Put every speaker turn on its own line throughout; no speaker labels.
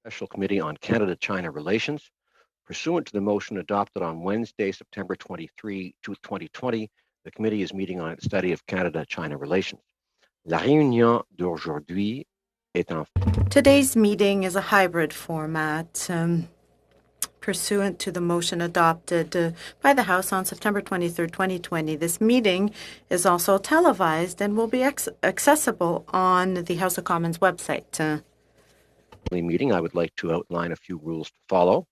Special Committee on Canada-China Relations. Pursuant to the motion adopted on Wednesday, September 23, 2020, the committee is meeting on its study of Canada-China relations. La réunion d'aujourd'hui est en...
Today's meeting is a hybrid format. Pursuant to the motion adopted by the House on September 23, 2020, this meeting is also televised and will be accessible on the House of Commons website.
Meeting, I would like to outline a few rules to follow.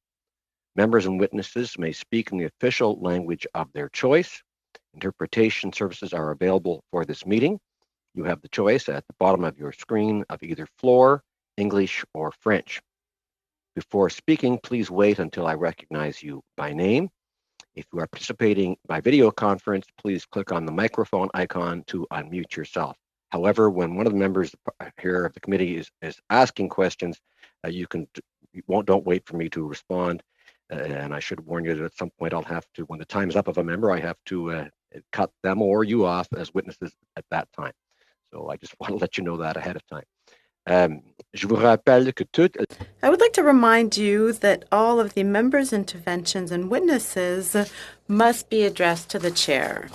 Members and witnesses may speak in the official language of their choice. Interpretation services are available for this meeting. You have the choice at the bottom of your screen of either floor, English, or French. Before speaking, please wait until I recognize you by name. If you are participating by video conference, please click on the microphone icon to unmute yourself. However, when one of the members here of the committee is asking questions, don't wait for me to respond. And I should warn you that at some point I'll have to, when the time's up of a member, I have to cut them or you off as witnesses at that time. So I just want to let you know that ahead of time. I
would like to remind you that all of the members' interventions and witnesses must be addressed to the chair.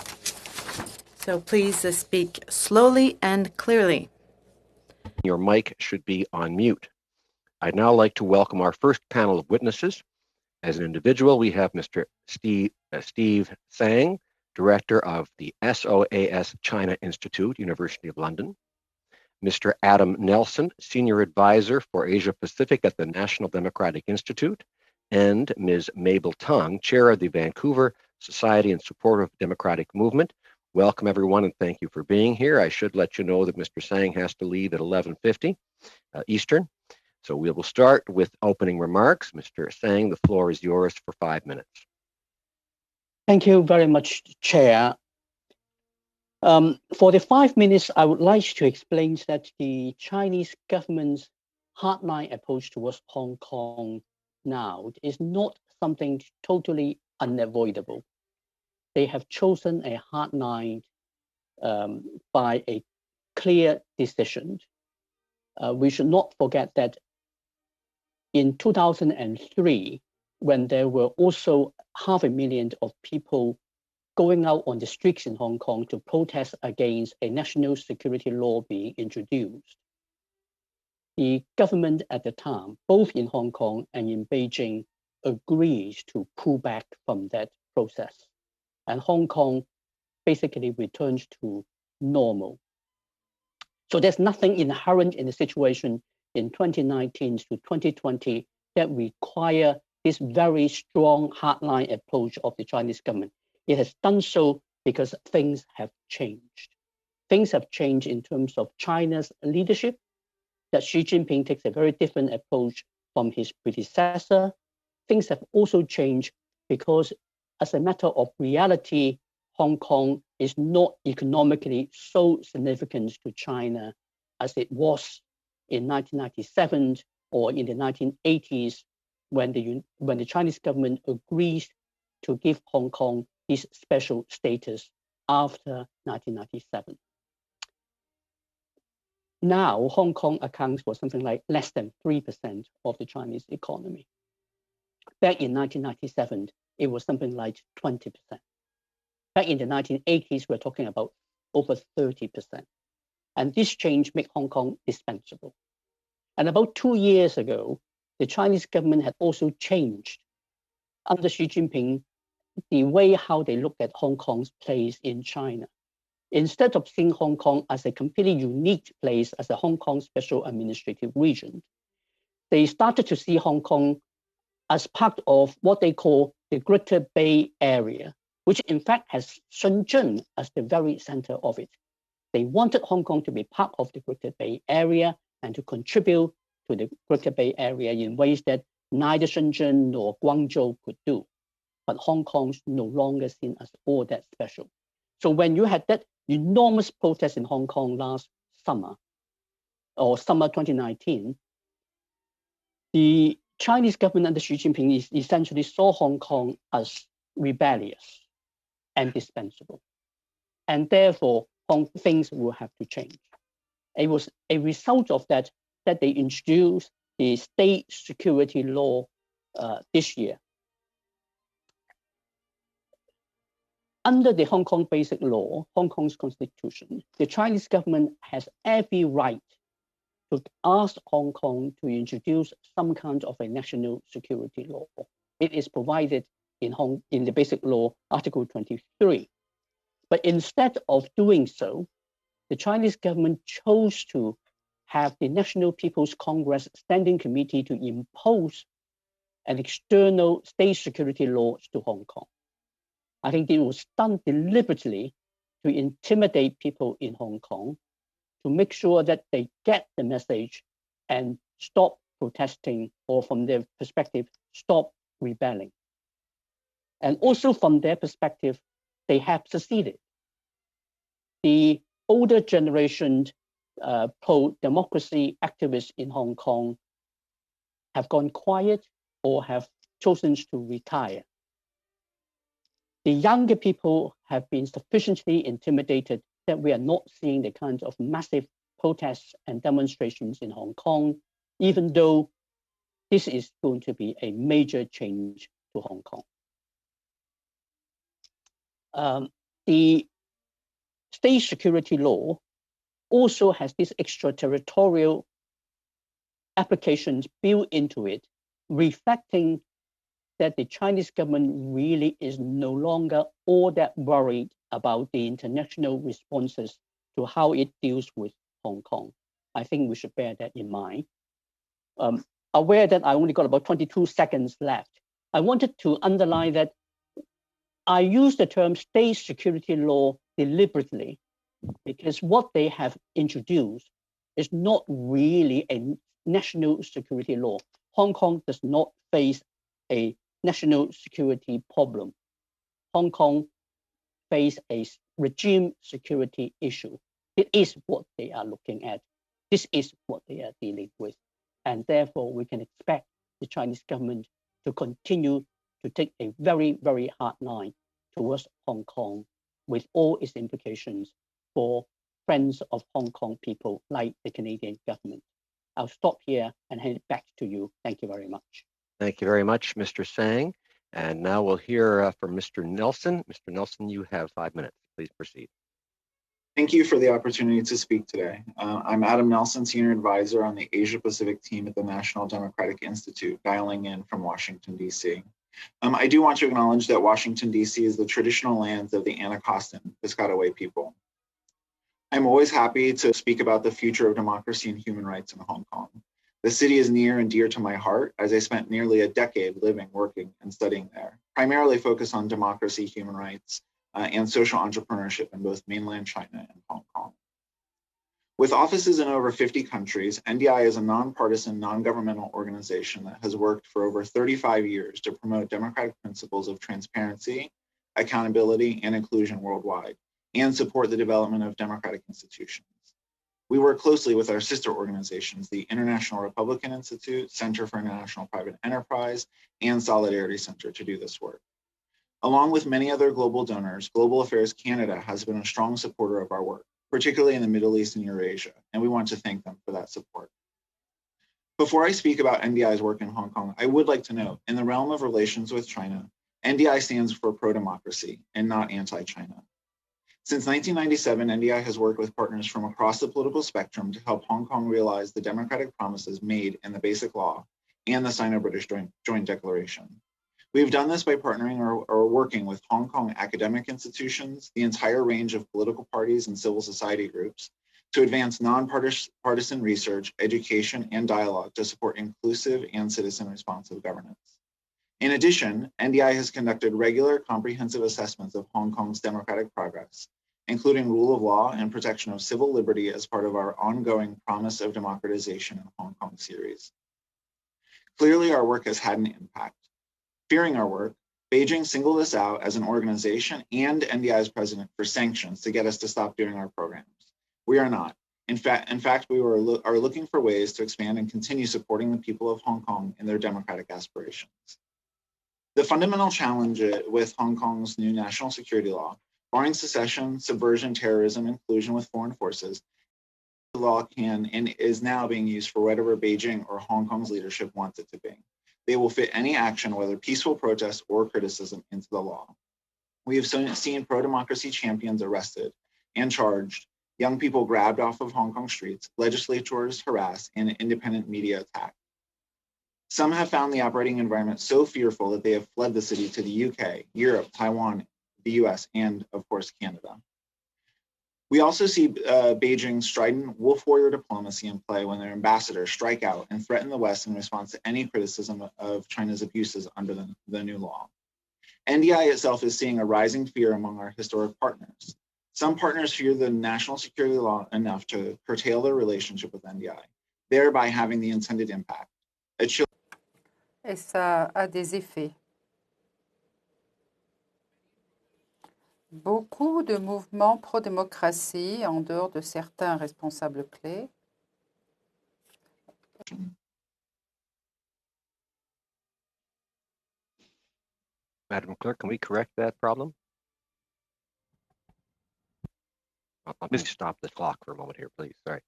So please speak slowly and clearly.
Your mic should be on mute. I'd now like to welcome our first panel of witnesses. As an individual, we have Mr. Steve Tsang, Director of the SOAS China Institute, University of London. Mr. Adam Nelson, Senior Advisor for Asia Pacific at the National Democratic Institute, and Ms. Mabel Tung, Chair of the Vancouver Society in Support of Democratic Movement. Welcome, everyone, and thank you for being here. I should let you know that Mr. Tsang has to leave at 11:50 Eastern. So we will start with opening remarks. Mr. Tsang, the floor is yours for 5 minutes.
Thank you very much, Chair. For the 5 minutes, I would like to explain that the Chinese government's hardline approach towards Hong Kong now is not something totally unavoidable. They have chosen a hardline by a clear decision. We should not forget that in 2003, when there were also 500,000 of people going out on the streets in Hong Kong to protest against a national security law being introduced, the government at the time, both in Hong Kong and in Beijing, agreed to pull back from that process. And Hong Kong basically returned to normal. So there's nothing inherent in the situation in 2019 to 2020 that require this very strong hardline approach of the Chinese government. It has done so because things have changed. Things have changed in terms of China's leadership, that Xi Jinping takes a very different approach from his predecessor. Things have also changed because, as a matter of reality, Hong Kong is not economically so significant to China as it was in 1997 or in the 1980s when the Chinese government agrees to give Hong Kong this special status after 1997. Now, Hong Kong accounts for something like less than 3% of the Chinese economy. Back in 1997, it was something like 20%. Back in the 1980s, we're talking about over 30%. And this change made Hong Kong dispensable. And about 2 years ago, the Chinese government had also changed under Xi Jinping the way how they look at Hong Kong's place in China. Instead of seeing Hong Kong as a completely unique place, as a Hong Kong special administrative region, they started to see Hong Kong as part of what they call the Greater Bay Area, which in fact has Shenzhen as the very center of it. They wanted Hong Kong to be part of the Greater Bay Area and to contribute to the Greater Bay Area in ways that neither Shenzhen nor Guangzhou could do. But Hong Kong's no longer seen as all that special. So when you had that enormous protest in Hong Kong last summer, or summer 2019, the Chinese government under Xi Jinping essentially saw Hong Kong as rebellious and dispensable. And therefore, things will have to change. It was a result of that they introduced the state security law this year. Under the Hong Kong Basic Law, Hong Kong's constitution, the Chinese government has every right to ask Hong Kong to introduce some kind of a national security law. It is provided in the Basic Law, Article 23. But instead of doing so, the Chinese government chose to have the National People's Congress Standing Committee to impose an external state security law to Hong Kong. I think it was done deliberately to intimidate people in Hong Kong, to make sure that they get the message and stop protesting, or from their perspective, stop rebelling. And also from their perspective, they have succeeded. The older generation pro-democracy activists in Hong Kong have gone quiet or have chosen to retire. The younger people have been sufficiently intimidated that we are not seeing the kinds of massive protests and demonstrations in Hong Kong, even though this is going to be a major change to Hong Kong. The state security law also has these extraterritorial applications built into it, reflecting that the Chinese government really is no longer all that worried about the international responses to how it deals with Hong Kong. I think we should bear that in mind. Aware that I only got about 22 seconds left, I wanted to underline that I use the term state security law deliberately because what they have introduced is not really a national security law. Hong Kong does not face a national security problem. Hong Kong face a regime security issue. It is what they are looking at. This is what they are dealing with. And therefore, we can expect the Chinese government to continue to take a very, very hard line towards Hong Kong with all its implications for friends of Hong Kong people like the Canadian government. I'll stop here and hand it back to you. Thank you very much.
Thank you very much, Mr. Tsang. And now we'll hear from Mr. Nelson. Mr. Nelson, you have 5 minutes. Please proceed.
Thank you for the opportunity to speak today. I'm Adam Nelson, Senior Advisor on the Asia Pacific team at the National Democratic Institute, dialing in from Washington, D.C. I do want to acknowledge that Washington, D.C. is the traditional lands of the Anacostan Piscataway people. I'm always happy to speak about the future of democracy and human rights in Hong Kong. The city is near and dear to my heart, as I spent nearly a decade living, working, and studying there, primarily focused on democracy, human rights, and social entrepreneurship in both mainland China and Hong Kong. With offices in over 50 countries, NDI is a nonpartisan, non-governmental organization that has worked for over 35 years to promote democratic principles of transparency, accountability, and inclusion worldwide, and support the development of democratic institutions. We work closely with our sister organizations, the International Republican Institute, Center for International Private Enterprise, and Solidarity Center to do this work. Along with many other global donors, Global Affairs Canada has been a strong supporter of our work, particularly in the Middle East and Eurasia, and we want to thank them for that support. Before I speak about NDI's work in Hong Kong, I would like to note, in the realm of relations with China, NDI stands for pro-democracy and not anti-China. Since 1997, NDI has worked with partners from across the political spectrum to help Hong Kong realize the democratic promises made in the Basic Law and the Sino-British Joint Declaration. We've done this by partnering or working with Hong Kong academic institutions, the entire range of political parties and civil society groups, to advance nonpartisan research, education, and dialogue to support inclusive and citizen-responsive governance. In addition, NDI has conducted regular comprehensive assessments of Hong Kong's democratic progress, including rule of law and protection of civil liberty as part of our ongoing Promise of Democratization in Hong Kong series. Clearly, our work has had an impact. Fearing our work, Beijing singled us out as an organization and NDI's president for sanctions to get us to stop doing our programs. We are not. In fact, we are looking for ways to expand and continue supporting the people of Hong Kong in their democratic aspirations. The fundamental challenge with Hong Kong's new national security law, barring secession, subversion, terrorism, and collusion with foreign forces, law can and is now being used for whatever Beijing or Hong Kong's leadership wants it to be. They will fit any action, whether peaceful protest or criticism, into the law. We have seen pro-democracy champions arrested and charged, young people grabbed off of Hong Kong streets, legislators harassed, and independent media attacked. Some have found the operating environment so fearful that they have fled the city to the UK, Europe, Taiwan, the US, and of course, Canada. We also see Beijing's strident wolf warrior diplomacy in play when their ambassadors strike out and threaten the West in response to any criticism of China's abuses under the new law. NDI itself is seeing a rising fear among our historic partners. Some partners fear the national security law enough to curtail their relationship with NDI, thereby having the intended impact.
Et ça a des effets. Beaucoup de mouvements pro-démocratie, en dehors de certains responsables clés,
Madam Clerk, can we correct that problem? I'll just stop the clock for a moment here, please. Sorry.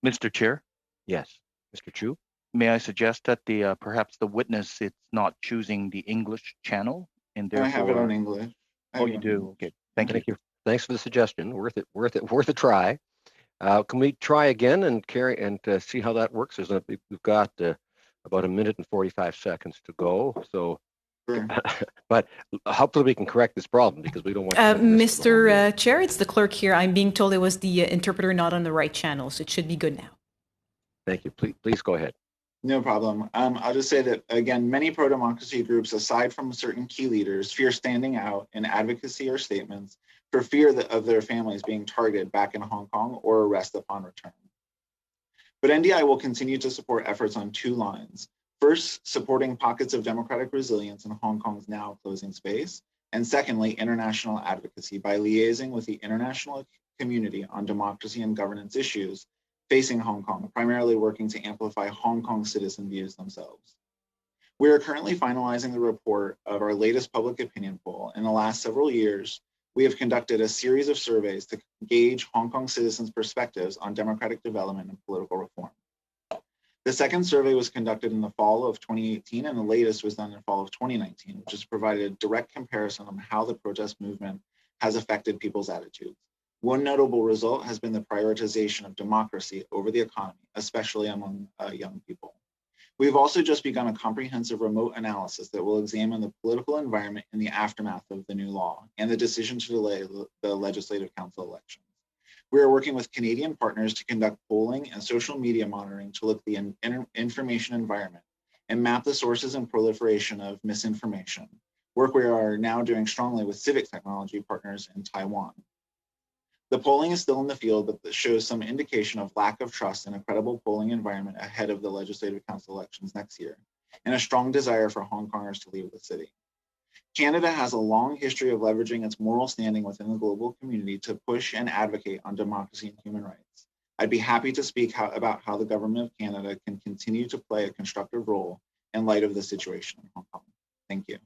Mr. Chair,
Yes, Mr. Chu?
may I suggest that perhaps the witness it's not choosing the English channel and
I have it on
therefore.
English.
Oh, you do. Okay. Thank you.
Thanks for the suggestion. Worth a try. Can we try again and see how that works? We've got about 1 minute and 45 seconds to go. So,
Sure.
but hopefully we can correct this problem because we don't want. to miss the whole meeting.
Mr. Chair, it's the clerk here. I'm being told it was the interpreter not on the right channel, so it should be good now.
Thank you. Please go ahead.
No problem. I'll just say that, again, many pro-democracy groups, aside from certain key leaders, fear standing out in advocacy or statements for fear of their families being targeted back in Hong Kong or arrested upon return. But NDI will continue to support efforts on 2 lines. First, supporting pockets of democratic resilience in Hong Kong's now closing space. And secondly, international advocacy by liaising with the international community on democracy and governance issues facing Hong Kong, primarily working to amplify Hong Kong citizen views themselves. We are currently finalizing the report of our latest public opinion poll. In the last several years, we have conducted a series of surveys to gauge Hong Kong citizens' perspectives on democratic development and political reform. The second survey was conducted in the fall of 2018, and the latest was done in the fall of 2019, which has provided a direct comparison on how the protest movement has affected people's attitudes. One notable result has been the prioritization of democracy over the economy, especially among young people. We've also just begun a comprehensive remote analysis that will examine the political environment in the aftermath of the new law and the decision to delay the Legislative Council elections. We are working with Canadian partners to conduct polling and social media monitoring to look at the information environment and map the sources and proliferation of misinformation, work we are now doing strongly with civic technology partners in Taiwan. The polling is still in the field, but this shows some indication of lack of trust in a credible polling environment ahead of the Legislative Council elections next year, and a strong desire for Hong Kongers to leave the city. Canada has a long history of leveraging its moral standing within the global community to push and advocate on democracy and human rights. I'd be happy to speak about how the government of Canada can continue to play a constructive role in light of the situation in Hong Kong. Thank you.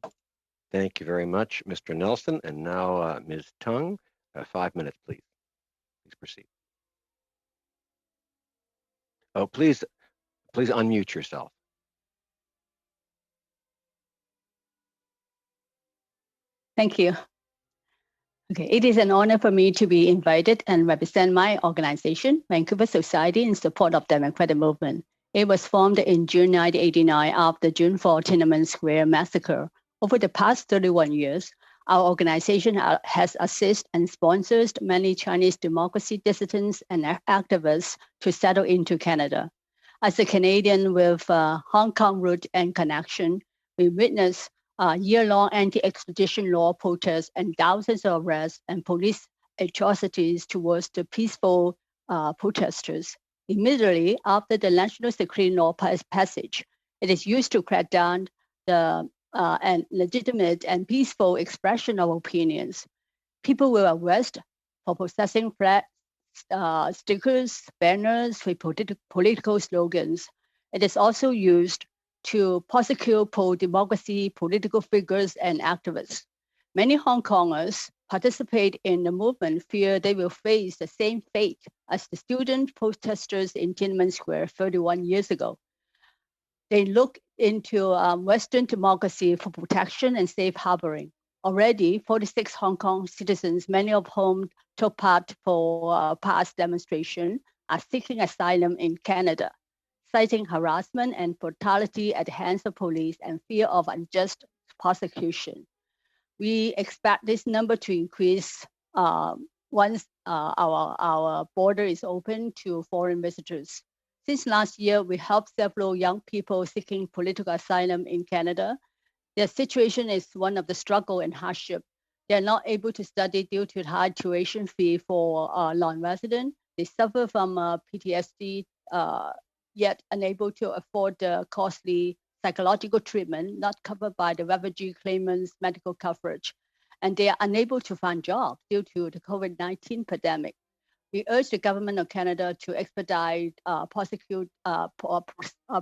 Thank you very much, Mr. Nelson. And now, Ms. Tung, 5 minutes, please. Please proceed. Oh, please unmute yourself.
Thank you. Okay, it is an honor for me to be invited and represent my organization, Vancouver Society in Support of Democratic Movement. It was formed in June 1989 after June 4 Tiananmen Square massacre. Over the past 31 years, our organization has assisted and sponsors many Chinese democracy dissidents and activists to settle into Canada. As a Canadian with Hong Kong root and connection, we witnessed year-long anti-extradition law protests and thousands of arrests and police atrocities towards the peaceful protesters. Immediately after the national security law passage, it is used to crack down the and legitimate and peaceful expression of opinions. People were arrested for possessing flag stickers, banners with political slogans. It is also used to prosecute pro-democracy political figures and activists. Many Hong Kongers participate in the movement fear they will face the same fate as the student protesters in Tiananmen Square 31 years ago. They look into Western democracy for protection and safe harboring. Already, 46 Hong Kong citizens, many of whom took part for past demonstration, are seeking asylum in Canada, citing harassment and brutality at the hands of police and fear of unjust prosecution. We expect this number to increase once our border is open to foreign visitors. Since last year, we helped several young people seeking political asylum in Canada. Their situation is one of the struggle and hardship. They are not able to study due to the high tuition fee for non-resident. They suffer from PTSD, yet unable to afford the costly psychological treatment not covered by the refugee claimants' medical coverage. And they are unable to find jobs due to the COVID-19 pandemic. We urge the government of Canada to expedite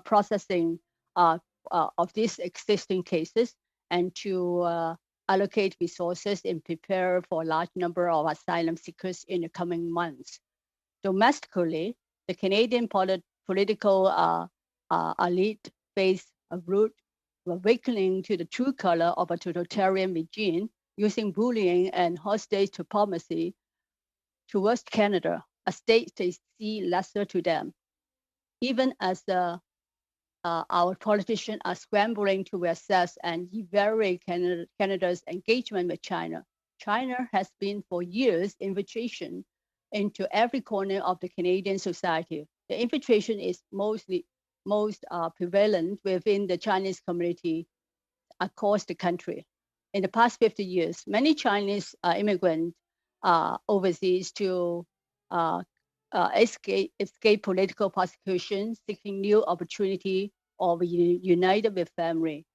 processing of these existing cases and to allocate resources and prepare for a large number of asylum seekers in the coming months. Domestically, the Canadian political elite face a rude awakening to the true color of a totalitarian regime using bullying and hostage diplomacy towards Canada, a state they see lesser to them. Even as our politicians are scrambling to assess and evaluate Canada's engagement with China, China has been for years infiltration into every corner of the Canadian society. The infiltration is most prevalent within the Chinese community across the country. In the past 50 years, many Chinese immigrants overseas to escape political persecution, seeking new opportunity, or united with family.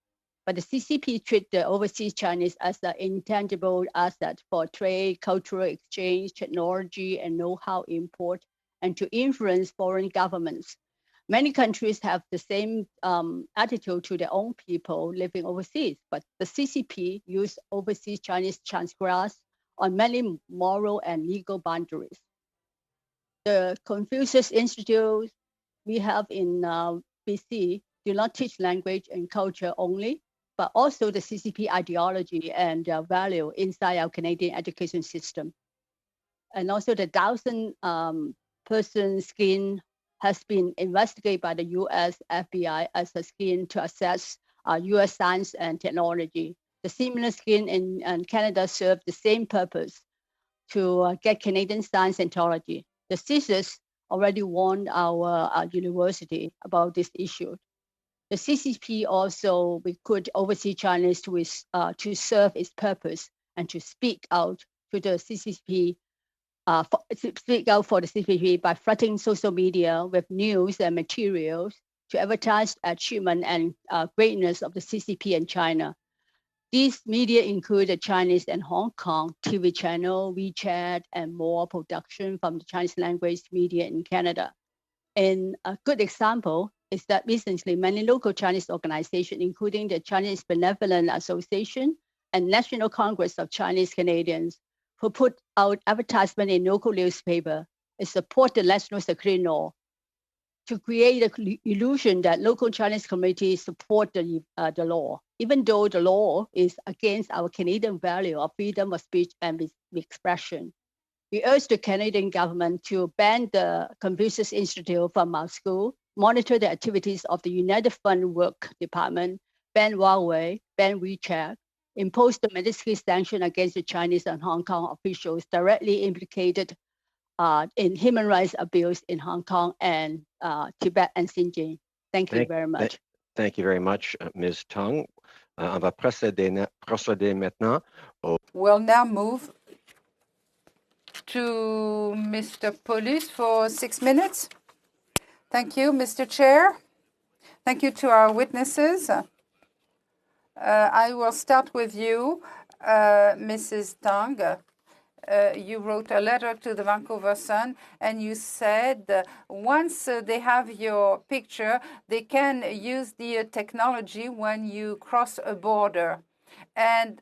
But the CCP treat the overseas Chinese as an intangible asset for trade, cultural exchange, technology, and know-how import, and to influence foreign governments. Many countries have the same attitude to their own people living overseas, but the CCP use overseas Chinese transgress on many moral and legal boundaries. The Confucius Institute we have in BC do not teach language and culture only, but also the CCP ideology and value inside our Canadian education system. And also the 1,000-person scheme has been investigated by the US FBI as a scheme to assess US science and technology. The similar scheme in Canada served the same purpose to get Canadian science and technology. The CSIS already warned our university about this issue. The CCP also recruit overseas Chinese to serve its purpose and to speak out to the CCP, speak out for the CCP by flooding social media with news and materials to advertise achievement and greatness of the CCP in China. These media include the Chinese and Hong Kong TV channel, WeChat, and more production from the Chinese language media in Canada. And a good example is that recently many local Chinese organizations, including the Chinese Benevolent Association and National Congress of Chinese Canadians, who put out advertisement in local newspaper and support the national security law to create the illusion that local Chinese communities support the law, even though the law is against our Canadian value of freedom of speech and expression. We urge the Canadian government to ban the Confucius Institute from our school, monitor the activities of the United Front Work Department, ban Huawei, ban WeChat, impose the military sanction against the Chinese and Hong Kong officials directly implicated in human rights abuse in Hong Kong and Tibet and Xinjiang. Thank you very much.
Thank you very much, Ms. Tung. On va procéder maintenant
We'll now move to Mr. Paulus for 6 minutes. Thank you, Mr. Chair. Thank you to our witnesses. I will start with you, Mrs. Tung. You wrote a letter to the Vancouver Sun, and you said once they have your picture, they can use the technology when you cross a border. And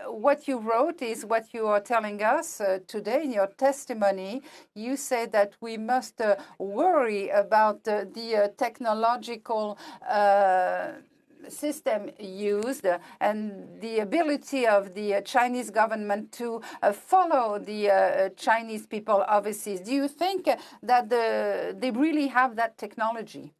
what you wrote is what you are telling us today in your testimony. You say that we must worry about the technological system used and the ability of the Chinese government to follow the Chinese people overseas. Do you think that they really have that technology?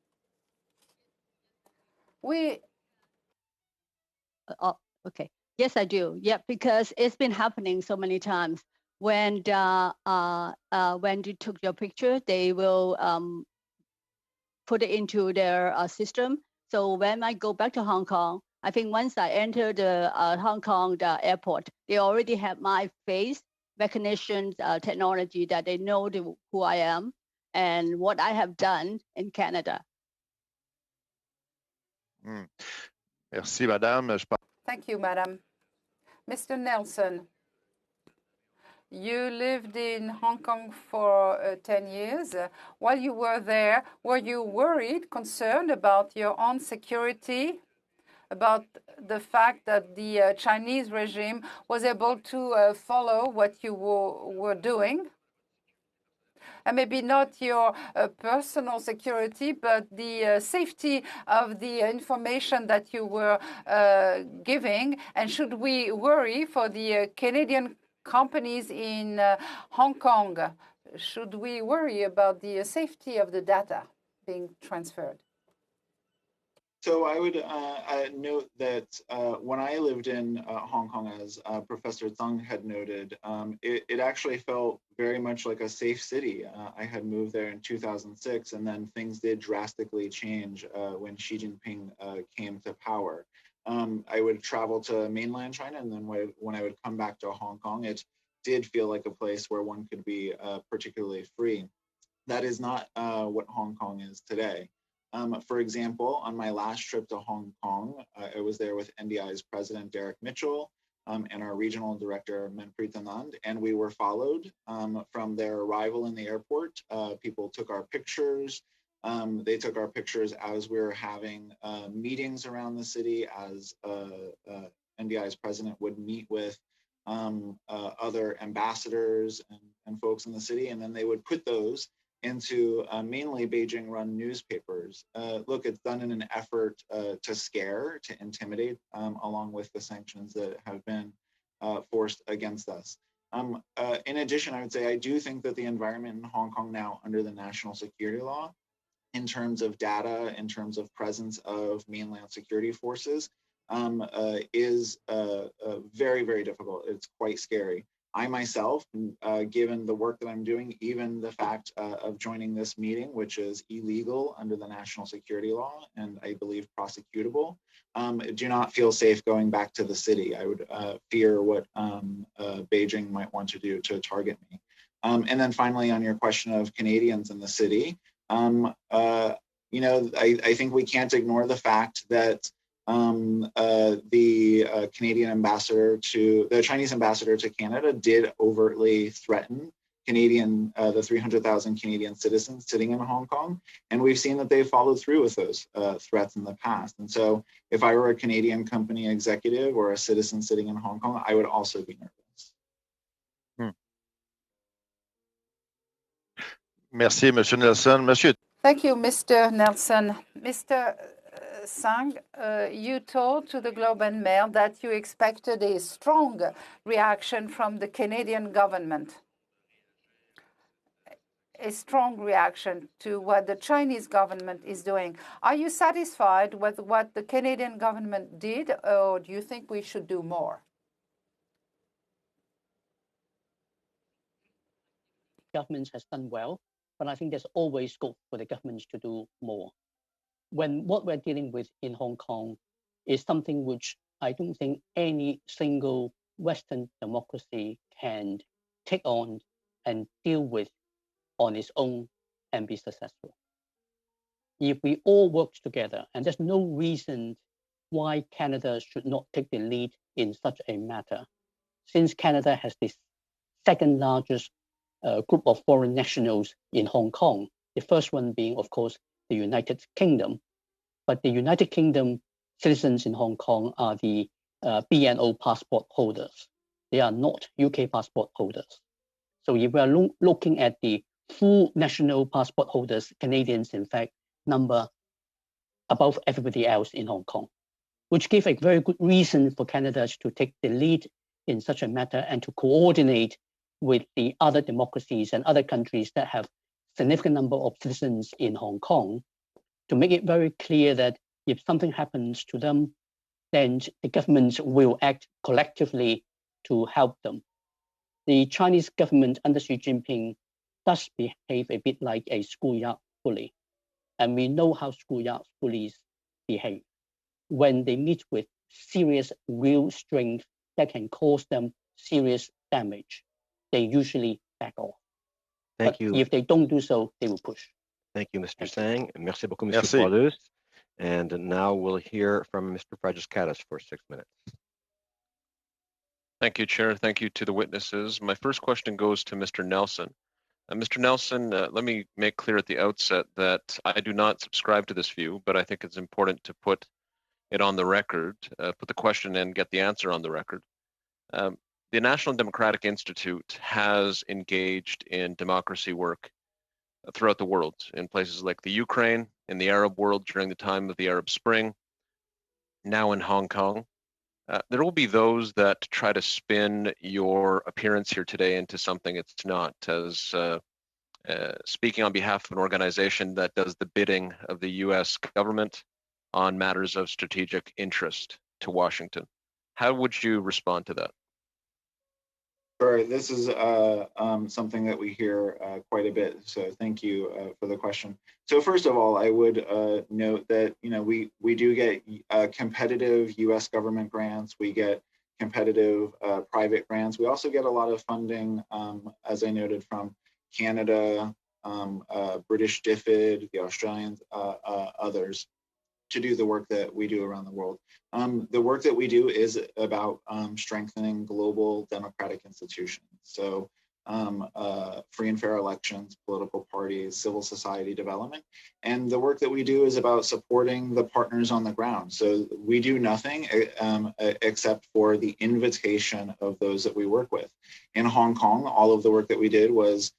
Okay. Yes, I do. Yeah, because it's been happening so many times. When you took your picture, they will put it into their system. So when I go back to Hong Kong, I think once I enter the Hong Kong airport, they already have my face recognition technology that they know who I am and what I have done in Canada.
Merci, Madame.
Thank you, Madam. Mr. Nelson, you lived in Hong Kong for 10 years. While you were there, were you worried, concerned about your own security, about the fact that the Chinese regime was able to follow what you were doing? And maybe not your personal security, but the safety of the information that you were giving. And should we worry for the Canadian companies in Hong Kong? Should we worry about the safety of the data being transferred?
So I would note that when I lived in Hong Kong, as Professor Tsang had noted, it actually felt very much like a safe city. I had moved there in 2006, and then things did drastically change when Xi Jinping came to power. I would travel to mainland China, and then when I would come back to Hong Kong, it did feel like a place where one could be particularly free. That is not what Hong Kong is today. For example, on my last trip to Hong Kong, I was there with NDI's president, Derek Mitchell, and our regional director, Manpreet Anand, and we were followed from their arrival in the airport. People took our pictures. They took our pictures as we were having meetings around the city, as NDI's president would meet with other ambassadors and folks in the city, and then they would put those into mainly Beijing-run newspapers. Look, it's done in an effort to scare, to intimidate, along with the sanctions that have been forced against us. In addition, I would say I do think that the environment in Hong Kong now under the national security law, in terms of data, in terms of presence of mainland security forces, is very, very difficult. It's quite scary. I myself, given the work that I'm doing, even the fact of joining this meeting, which is illegal under the national security law and I believe prosecutable, do not feel safe going back to the city. I would fear what Beijing might want to do to target me. And then finally, on your question of Canadians in the city, I think we can't ignore the fact that the Chinese ambassador to Canada did overtly threaten the 300,000 Canadian citizens sitting in Hong Kong. And we've seen that they followed through with those threats in the past. And so if I were a Canadian company executive or a citizen sitting in Hong Kong, I would also be nervous.
Merci, Monsieur Nelson. Monsieur.
Thank you, Mr. Nelson. Mr. Tsang, you told to the Globe and Mail that you expected a strong reaction from the Canadian government, a strong reaction to what the Chinese government is doing. Are you satisfied with what the Canadian government did, or do you think we should do more?
Government has done well, but I think there's always scope for the governments to do more. When what we're dealing with in Hong Kong is something which I don't think any single Western democracy can take on and deal with on its own and be successful. If we all work together, and there's no reason why Canada should not take the lead in such a matter, since Canada has the second largest group of foreign nationals in Hong Kong, the first one being, of course, the United Kingdom. But the United Kingdom citizens in Hong Kong are the BNO passport holders. They are not UK passport holders. So if we are looking at the full national passport holders, Canadians, in fact, number above everybody else in Hong Kong, which gives a very good reason for Canada to take the lead in such a matter and to coordinate with the other democracies and other countries that have significant number of citizens in Hong Kong to make it very clear that if something happens to them, then the governments will act collectively to help them. The Chinese government under Xi Jinping does behave a bit like a schoolyard bully. And we know how schoolyard bullies behave. When they meet with serious real strength that can cause them serious damage, they usually back off.
Thank
But
you.
if they don't do so, they will push.
Thank you, Mr. Sang. Merci beaucoup, Mr.
Merci.
Paulus. And now we'll hear from Mr. Fragiskatis for 6 minutes.
Thank you, Chair. Thank you to the witnesses. My first question goes to Mr. Nelson. Mr. Nelson, let me make clear at the outset that I do not subscribe to this view, but I think it's important to put it on the record, put the question and get the answer on the record. The National Democratic Institute has engaged in democracy work throughout the world, in places like the Ukraine, in the Arab world during the time of the Arab Spring, now in Hong Kong. There will be those that try to spin your appearance here today into something it's not, as speaking on behalf of an organization that does the bidding of the US government on matters of strategic interest to Washington. How would you respond to that?
Sure, this is something that we hear quite a bit. So thank you for the question. So first of all, I would note that we do get competitive U.S. government grants. We get competitive private grants. We also get a lot of funding, as I noted, from Canada, British DFID, the Australians, others, to do the work that we do around the world. The work that we do is about strengthening global democratic institutions. So free and fair elections, political parties, civil society development. And the work that we do is about supporting the partners on the ground. So we do nothing except for the invitation of those that we work with. In Hong Kong, all of the work that we did was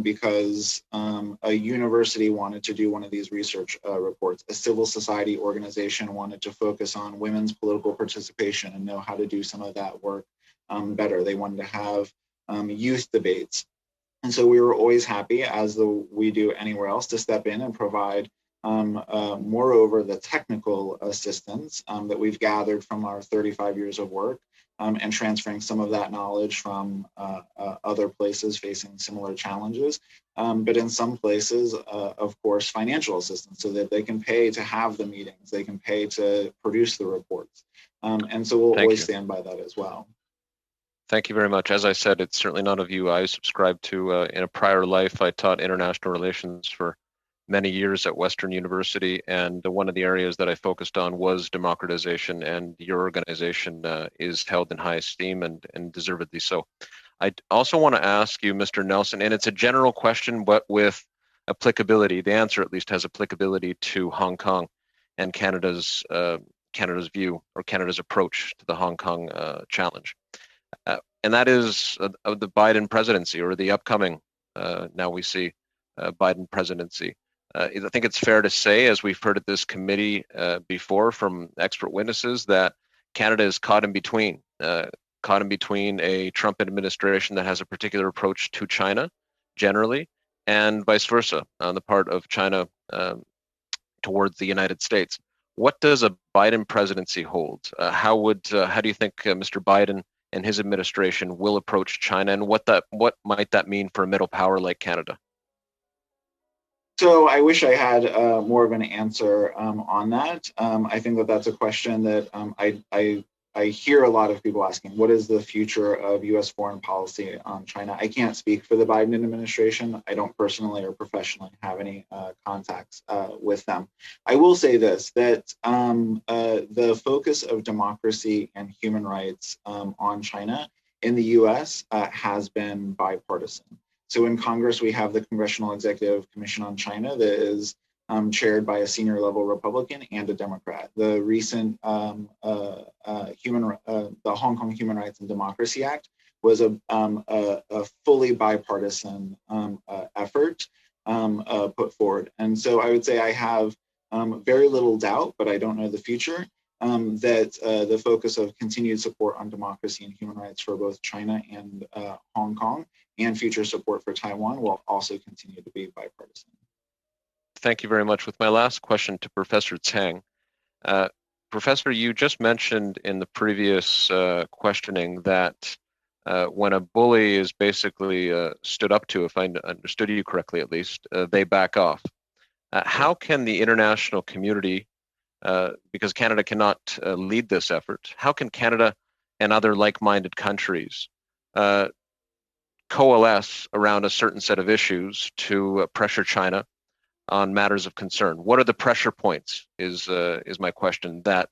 because a university wanted to do one of these research reports. A civil society organization wanted to focus on women's political participation and know how to do some of that work better. They wanted to have youth debates. And so we were always happy, as we do anywhere else, to step in and provide, moreover, the technical assistance that we've gathered from our 35 years of work. And transferring some of that knowledge from other places facing similar challenges. But in some places, of course, financial assistance so that they can pay to have the meetings, they can pay to produce the reports. And so we'll always stand by that as well.
Thank you very much. As I said, it's certainly not a view I subscribe to. In a prior life, I taught international relations for many years at Western University, and one of the areas that I focused on was democratization, and your organization is held in high esteem and deservedly so. I also want to ask you, Mr. Nelson, and it's a general question, but with applicability, the answer at least has applicability to Hong Kong and Canada's view or Canada's approach to the Hong Kong challenge. And that is the Biden presidency, or the upcoming, now we see, Biden presidency. I think it's fair to say, as we've heard at this committee before from expert witnesses, that Canada is caught in between a Trump administration that has a particular approach to China generally, and vice versa on the part of China towards the United States. What does a Biden presidency hold? How do you think Mr. Biden and his administration will approach China, and what might that mean for a middle power like Canada?
So I wish I had more of an answer on that. I think that that's a question that I hear a lot of people asking. What is the future of U.S. foreign policy on China? I can't speak for the Biden administration. I don't personally or professionally have any contacts with them. I will say this, that the focus of democracy and human rights on China in the U.S. Has been bipartisan. So in Congress, we have the Congressional Executive Commission on China that is chaired by a senior level Republican and a Democrat. The recent the Hong Kong Human Rights and Democracy Act was a fully bipartisan effort put forward. And so I would say I have very little doubt, but I don't know the future, that the focus of continued support on democracy and human rights for both China and Hong Kong and future support for Taiwan will also continue to be bipartisan.
Thank you very much. With my last question to Professor Tsang. Professor, you just mentioned in the previous questioning that when a bully is basically stood up to, if I understood you correctly at least, they back off. How can the international community, because Canada cannot lead this effort, how can Canada and other like-minded countries coalesce around a certain set of issues to pressure China on matters of concern? What are the pressure points is my question that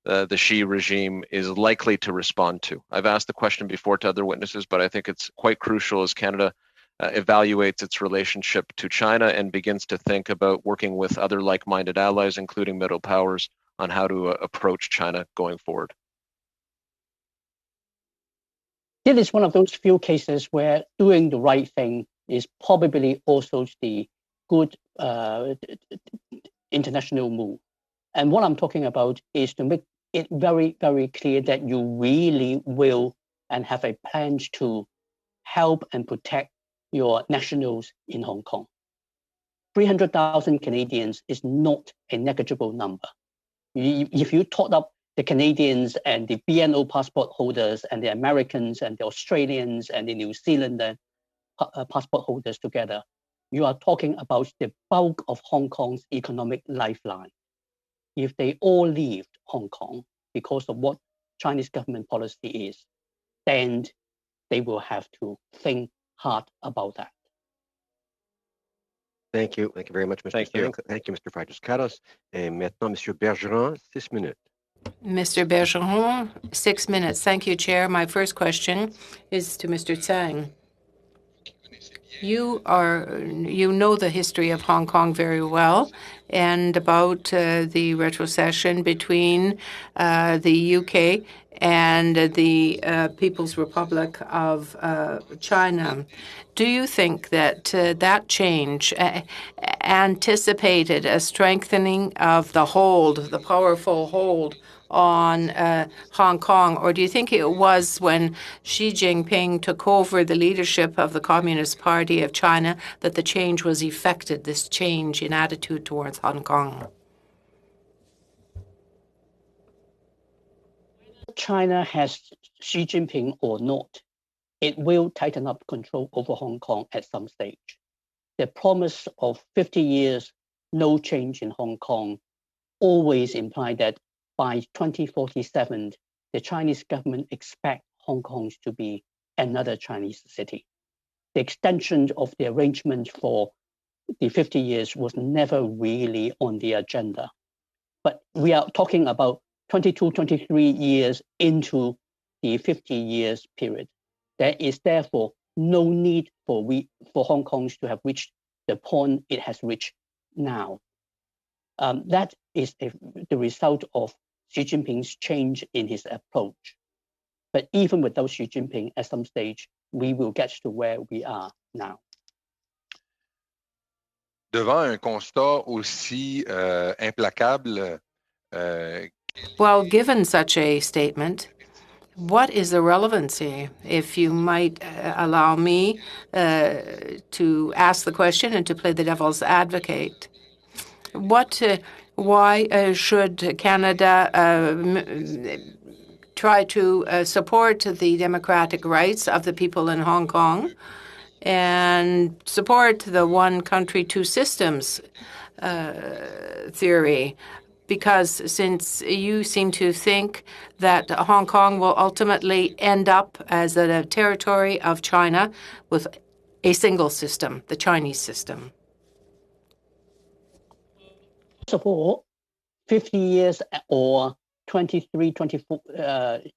the Xi regime is likely to respond to? I've asked the question before to other witnesses, but I think it's quite crucial as Canada evaluates its relationship to China and begins to think about working with other like-minded allies, including middle powers, on how to approach China going forward.
It is one of those few cases where doing the right thing is probably also the good international move. And what I'm talking about is to make it very, very clear that you really will and have a plan to help and protect your nationals in Hong Kong. 300,000 Canadians is not a negligible number. If you tot up the Canadians and the BNO passport holders and the Americans and the Australians and the New Zealander passport holders together, you are talking about the bulk of Hong Kong's economic lifeline. If they all leave Hong Kong because of what Chinese government policy is, then they will have to think hard about that.
Thank you. Thank you very much, Mr.
Thank you.
Thank you, Mr. Freitas-Karas. Et maintenant, Monsieur Bergeron, 6 minutes.
Mr. Bergeron, 6 minutes. Thank you, Chair. My first question is to Mr. Tsang. You know the history of Hong Kong very well and about the retrocession between the UK and the People's Republic of China. Do you think that that change anticipated a strengthening of the hold, the powerful hold on Hong Kong, or do you think it was when Xi Jinping took over the leadership of the Communist Party of China that the change was effected, this change in attitude towards Hong Kong?
China has Xi Jinping or not, it will tighten up control over Hong Kong at some stage. The promise of 50 years, no change in Hong Kong, always implied that by 2047, the Chinese government expects Hong Kong to be another Chinese city. The extension of the arrangement for the 50 years was never really on the agenda. But we are talking about 22, 23 years into the 50 years period. There is therefore no need for Hong Kong to have reached the point it has reached now. That is the result of Xi Jinping's change in his approach. But even without Xi Jinping, at some stage, we will get to where we are now.
Devant un constat aussi implacable.
Well, given such a statement, what is the relevancy, if you might allow me to ask the question and to play the devil's advocate? Why should Canada try to support the democratic rights of the people in Hong Kong and support the one country, two systems theory? Because since you seem to think that Hong Kong will ultimately end up as a territory of China with a single system, the Chinese system.
First of all, 50 years or 23, 24,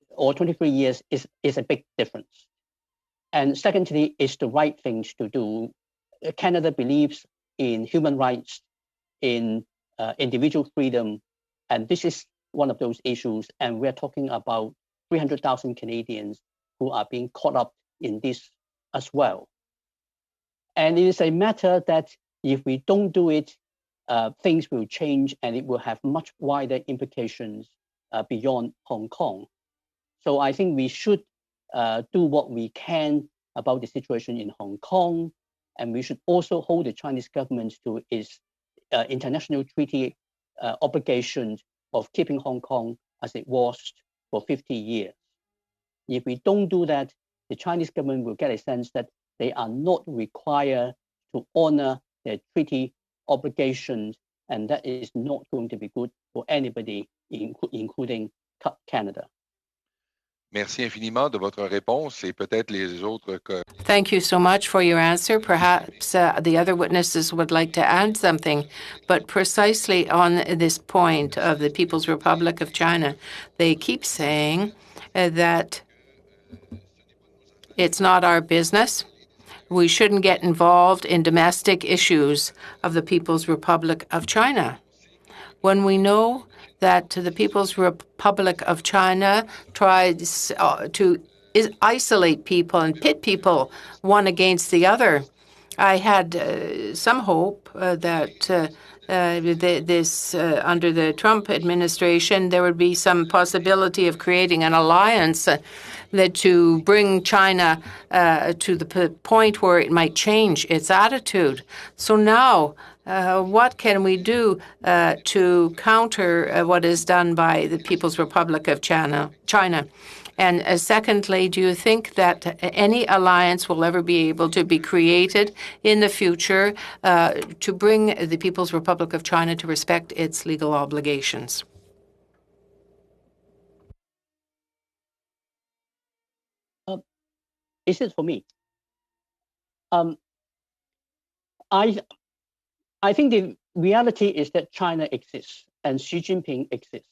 or 23 years is a big difference. And secondly, it's the right things to do. Canada believes in human rights in individual freedom. And this is one of those issues. And we're talking about 300,000 Canadians who are being caught up in this as well. And it is a matter that if we don't do it, things will change and it will have much wider implications beyond Hong Kong. So I think we should do what we can about the situation in Hong Kong, and we should also hold the Chinese government to its international treaty obligations of keeping Hong Kong as it was for 50 years. If we don't do that, the Chinese government will get a sense that they are not required to honor their treaty obligations, and that is not going to be good for anybody, including Canada.
Merci infiniment de votre réponse et peut-être les autres.
Thank you so much for your answer. Perhaps the other witnesses would like to add something, but precisely on this point of the People's Republic of China, they keep saying that it's not our business. We shouldn't get involved in domestic issues of the People's Republic of China. When we know that the People's Republic of China tries to isolate people and pit people one against the other, I had some hope that under the Trump administration, there would be some possibility of creating an alliance that to bring China to the point where it might change its attitude. So now, what can we do to counter what is done by the People's Republic of China? And secondly, do you think that any alliance will ever be able to be created in the future to bring the People's Republic of China to respect its legal obligations?
Is it for me? I think the reality is that China exists and Xi Jinping exists.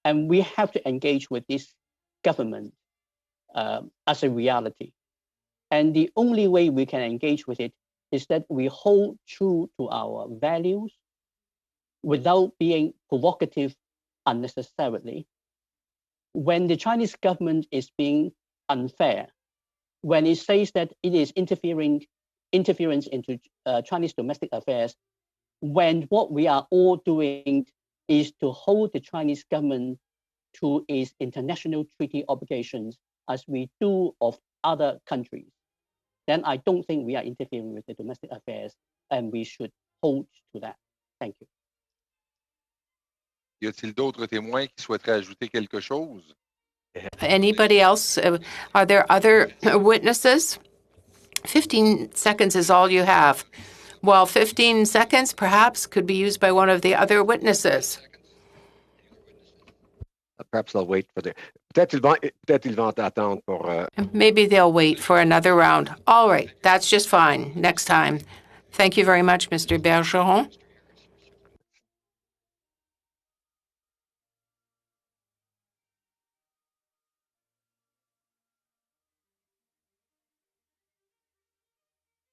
And we have to engage with this government as a reality. And the only way we can engage with it is that we hold true to our values without being provocative unnecessarily. When the Chinese government is being unfair, when it says that it is interference into Chinese domestic affairs, when what we are all doing is to hold the Chinese government to its international treaty obligations as we do of other countries, then I don't think we are interfering with the domestic affairs, and we should hold to that. Thank you.
Y a-t-il d'autres témoins qui souhaiteraient ajouter quelque chose?
Anybody else? Are there other witnesses? 15 seconds is all you have. Well, 15 seconds perhaps could be used by one of the other witnesses.
Perhaps they'll wait for the. Peut-être ils vont attendre pour.
Maybe they'll wait for another round. All right, that's just fine. Next time. Thank you very much, Mr. Bergeron.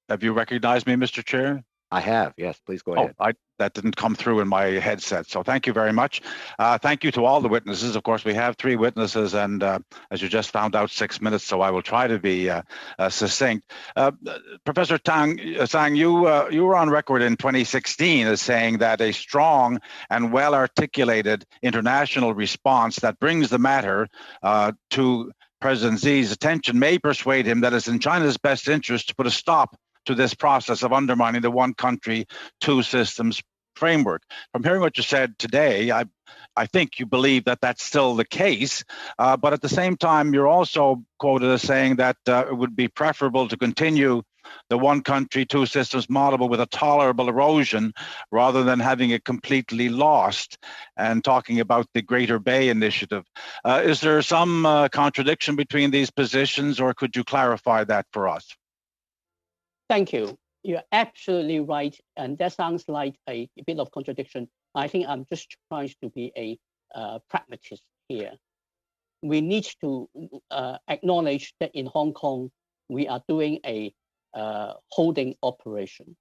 Have you recognized me, Mr. Chair?
I have, yes. Please go ahead.
That didn't come through in my headset, so thank you very much. Thank you to all the witnesses. Of course, we have 3 witnesses, and as you just found out, 6 minutes, so I will try to be succinct. Professor Tang, you were on record in 2016 as saying that a strong and well-articulated international response that brings the matter to President Xi's attention may persuade him that it's in China's best interest to put a stop to this process of undermining the one country, two systems framework. From hearing what you said today, I think you believe that that's still the case, but at the same time, you're also quoted as saying that it would be preferable to continue the one country, two systems model, but with a tolerable erosion rather than having it completely lost, and talking about the Greater Bay Initiative. Is there some contradiction between these positions, or could you clarify that for us?
Thank you. You're absolutely right. And that sounds like a bit of contradiction. I think I'm just trying to be a pragmatist here. We need to acknowledge that in Hong Kong, we are doing a holding operation.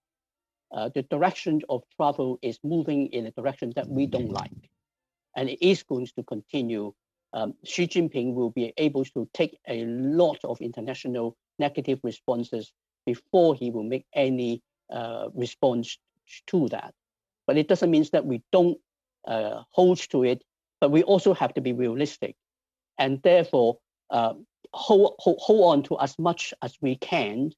the direction of travel is moving in a direction that we don't like. And it is going to continue. Xi Jinping will be able to take a lot of international negative responses before he will make any response to that. But it doesn't mean that we don't hold to it, but we also have to be realistic. And therefore, hold on to as much as we can,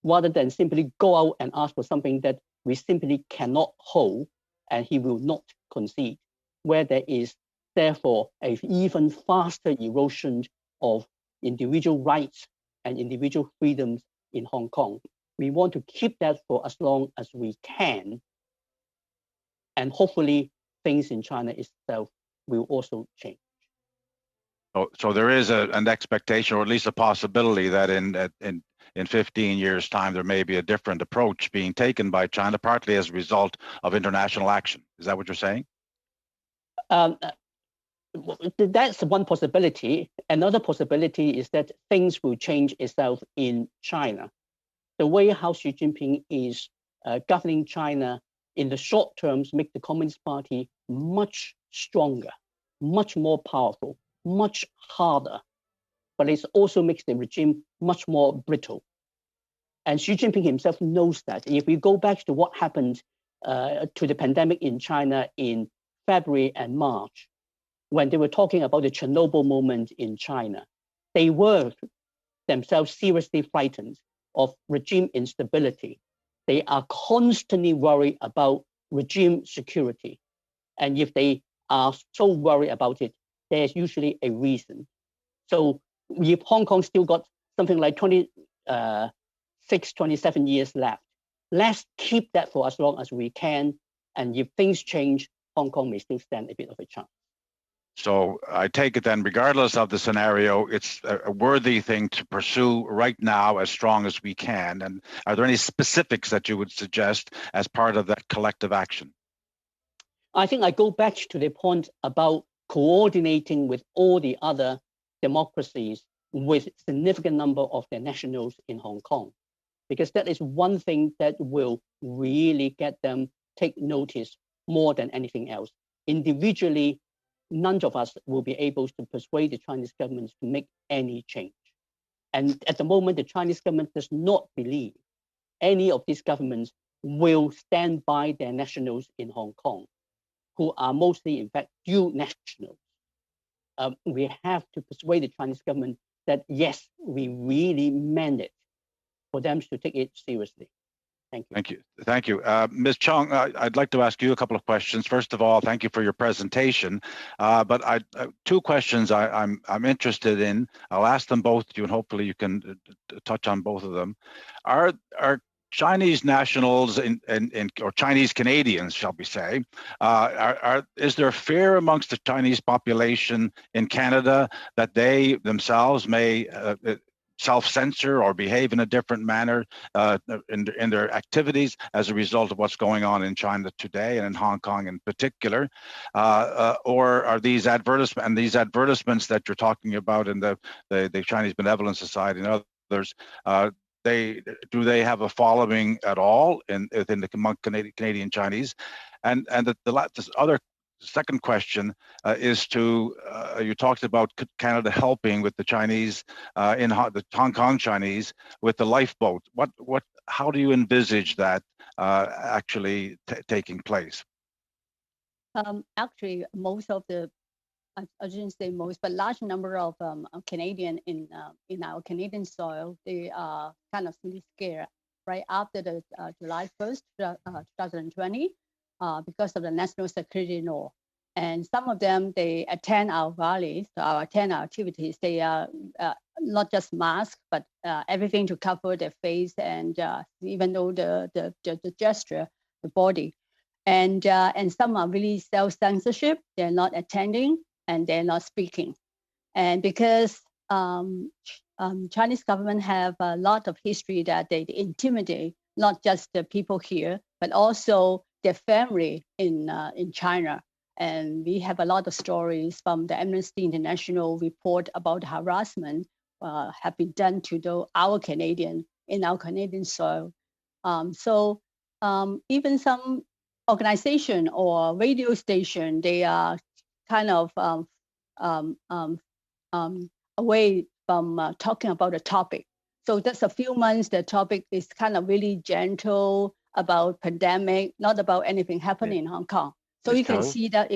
rather than simply go out and ask for something that we simply cannot hold, and he will not concede, where there is therefore an even faster erosion of individual rights and individual freedoms in Hong Kong. We want to keep that for as long as we can, and hopefully things in China itself will also change.
So there is an expectation, or at least a possibility, that in 15 years' time there may be a different approach being taken by China, partly as a result of international action. Is that what you're saying?
That's one possibility. Another possibility is that things will change itself in China. The way how Xi Jinping is governing China in the short terms make the Communist Party much stronger, much more powerful, much harder, but it also makes the regime much more brittle. And Xi Jinping himself knows that. If we go back to what happened to the pandemic in China in February and March, when they were talking about the Chernobyl moment in China, they were themselves seriously frightened of regime instability. They are constantly worried about regime security. And if they are so worried about it, there's usually a reason. So if Hong Kong still got something like 26, 27 years left, let's keep that for as long as we can. And if things change, Hong Kong may still stand a bit of a chance.
So I take it then, regardless of the scenario, it's a worthy thing to pursue right now as strong as we can. And are there any specifics that you would suggest as part of that collective action?
I think I go back to the point about coordinating with all the other democracies with significant number of their nationals in Hong Kong, because that is one thing that will really get them take notice more than anything else. Individually, none of us will be able to persuade the Chinese government to make any change. And at the moment, the Chinese government does not believe any of these governments will stand by their nationals in Hong Kong, who are mostly, in fact, dual nationals. We have to persuade the Chinese government that, yes, we really meant it, for them to take it seriously. Thank you.
Thank you. Thank you. Ms. Chong, I'd like to ask you a couple of questions. First of all, thank you for your presentation. But two questions I'm interested in. I'll ask them both to you, and hopefully you can touch on both of them. Are Chinese nationals or Chinese Canadians, shall we say, is there fear amongst the Chinese population in Canada that they themselves may self-censor or behave in a different manner in their activities as a result of what's going on in China today and in Hong Kong in particular? Or are these advertisements that you're talking about in the Chinese Benevolent Society and others, do they have a following at all within among Canadian Chinese? And the other second question is you talked about Canada helping with the Chinese the Hong Kong Chinese with the lifeboat. How do you envisage that actually taking place?
Actually, most of the I shouldn't say most, but large number of Canadian in our Canadian soil, they are kind of really scared right after the July 1st, 2020, because of the national security law. And some of them, they attend our rallies, attend our activities. They are not just masks, but everything to cover their face and even though the gesture, the body. And some are really self-censorship. They're not attending and they're not speaking. And because Chinese government have a lot of history that they intimidate not just the people here, but also their family in China. And we have a lot of stories from the Amnesty International report about harassment have been done to our Canadian in our Canadian soil. So even some organization or radio station, they are kind of away from talking about the topic. So that's a few months, the topic is kind of really gentle about pandemic, not about anything happening in Hong Kong. So
Ms.
you can
Tung?
see that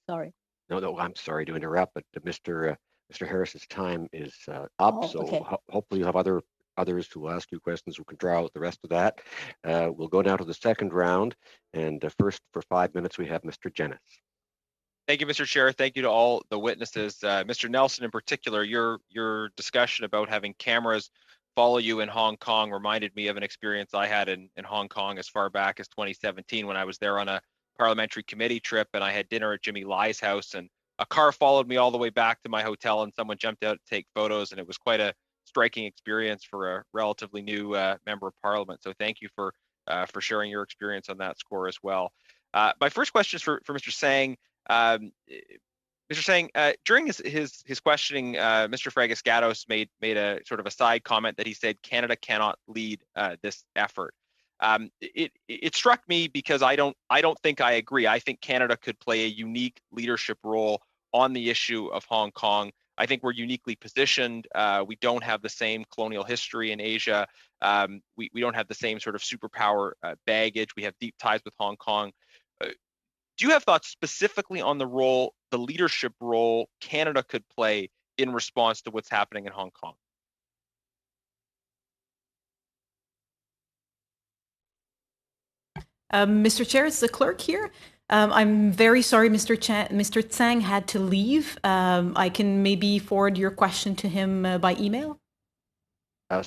sorry.
No, I'm sorry to interrupt, but Mr. Harris's time is up. So
Okay.
hopefully you have others who will ask you questions who can draw out the rest of that. We'll go now to the second round. And first, for 5 minutes, we have Mr. Jennis.
Thank you, Mr. Chair. Thank you to all the witnesses. Mr. Nelson, in particular, your discussion about having cameras follow you in Hong Kong reminded me of an experience I had in Hong Kong as far back as 2017 when I was there on a parliamentary committee trip, and I had dinner at Jimmy Lai's house, and a car followed me all the way back to my hotel, and someone jumped out to take photos, and it was quite a striking experience for a relatively new member of parliament. So thank you for sharing your experience on that score as well. My first question is for Mr. Tsang. Mr. Tsang, during his questioning, Mr. Fragiscatos made a sort of a side comment that he said Canada cannot lead this effort. It struck me because I don't think I agree. I think Canada could play a unique leadership role on the issue of Hong Kong. I think we're uniquely positioned. We don't have the same colonial history in Asia. We don't have the same sort of superpower baggage. We have deep ties with Hong Kong. Do you have thoughts specifically on the leadership role Canada could play in response to what's happening in Hong Kong?
Mr. Chair, it's the clerk here. I'm very sorry, Mr. Tsang had to leave. I can maybe forward your question to him by email.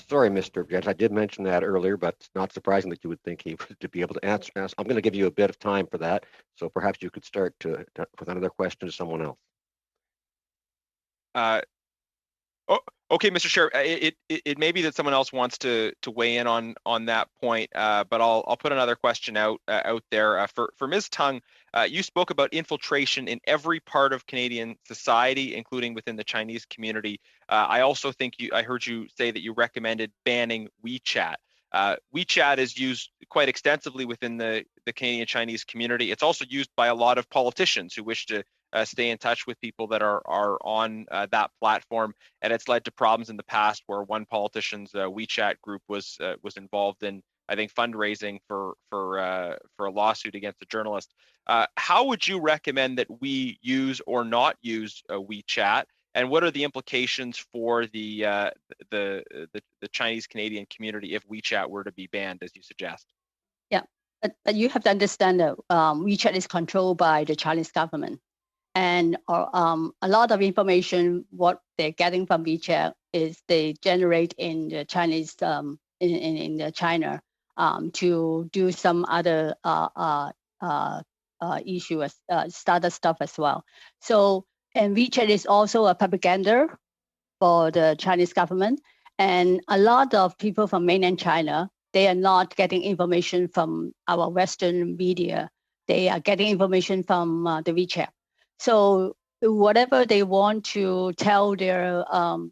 Sorry, Mr. Judge, I did mention that earlier, but it's not surprising that you would think he would be able to answer. I'm going to give you a bit of time for that, so perhaps you could start with another question to someone else.
Okay, Mr. Chair, it may be that someone else wants to weigh in on that point, but I'll put another question out there. For Ms. Tung, you spoke about infiltration in every part of Canadian society, including within the Chinese community. I also think I heard you say that you recommended banning WeChat. WeChat is used quite extensively within the Canadian Chinese community. It's also used by a lot of politicians who wish to stay in touch with people that are on that platform, and it's led to problems in the past where one politician's WeChat group was involved in, I think, fundraising for a lawsuit against a journalist. How would you recommend that we use or not use WeChat, and what are the implications for the Chinese Canadian community if WeChat were to be banned, as you suggest?
Yeah, but you have to understand that WeChat is controlled by the Chinese government. And a lot of information, what they're getting from WeChat is they generate in the Chinese, in China to do some other issue, startup stuff as well. So, and WeChat is also a propaganda for the Chinese government. And a lot of people from mainland China, they are not getting information from our Western media. They are getting information from the WeChat. So whatever they want to tell their,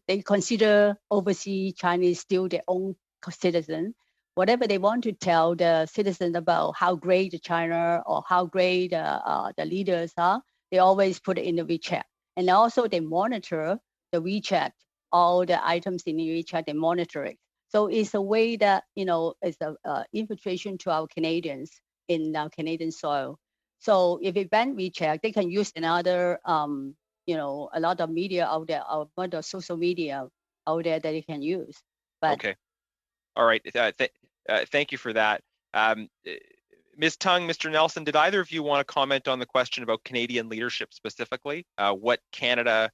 they consider overseas Chinese still their own citizen. Whatever they want to tell the citizen about how great China or how great the leaders are, they always put it in the WeChat. And also they monitor the WeChat, all the items in the WeChat, they monitor it. So it's a way that, it's a infiltration to our Canadians in our Canadian soil. So if they ban WeChat, they can use another, a lot of media out there, a lot of social media out there that they can use. But
okay, all right. Thank you for that. Ms. Tung, Mr. Nelson, did either of you want to comment on the question about Canadian leadership specifically? Whether Canada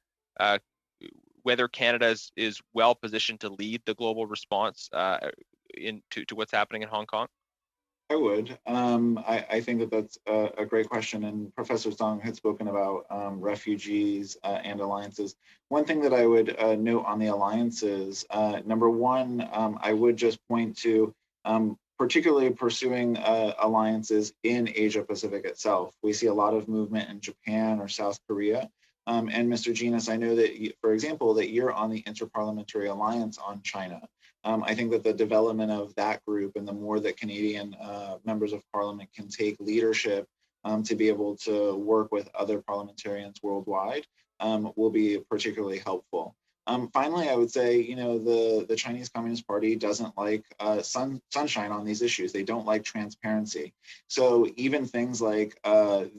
is well positioned to lead the global response to what's happening in Hong Kong?
I would. I think that's a great question, and Professor Zhang had spoken about refugees and alliances. One thing that I would note on the alliances, number one, I would just point to particularly pursuing alliances in Asia Pacific itself. We see a lot of movement in Japan or South Korea. And Mr. Jennis, I know that, for example, that you're on the Interparliamentary Alliance on China. I think that the development of that group and the more that Canadian members of parliament can take leadership to be able to work with other parliamentarians worldwide will be particularly helpful. Finally, I would say, the Chinese Communist Party doesn't like sunshine on these issues. They don't like transparency. So even things like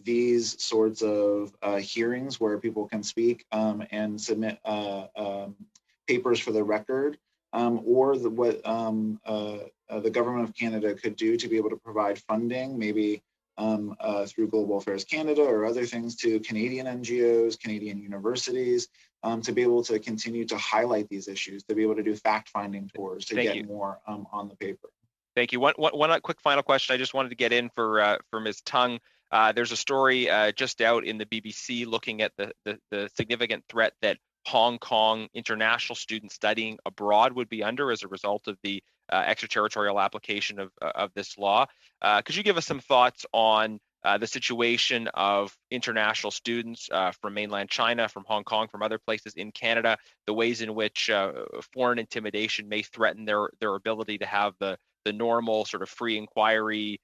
these sorts of hearings where people can speak and submit papers for the record, or what the government of Canada could do to be able to provide funding, maybe through Global Affairs Canada or other things, to Canadian NGOs, Canadian universities, to be able to continue to highlight these issues, to be able to do fact-finding tours, to get more on the paper.
Thank you. One quick final question I just wanted to get in for Ms. Tung. There's a story just out in the BBC looking at the significant threat that Hong Kong international students studying abroad would be under as a result of the extraterritorial application of this law. Could you give us some thoughts on the situation of international students from mainland China, from Hong Kong, from other places in Canada, the ways in which foreign intimidation may threaten their ability to have the normal sort of free inquiry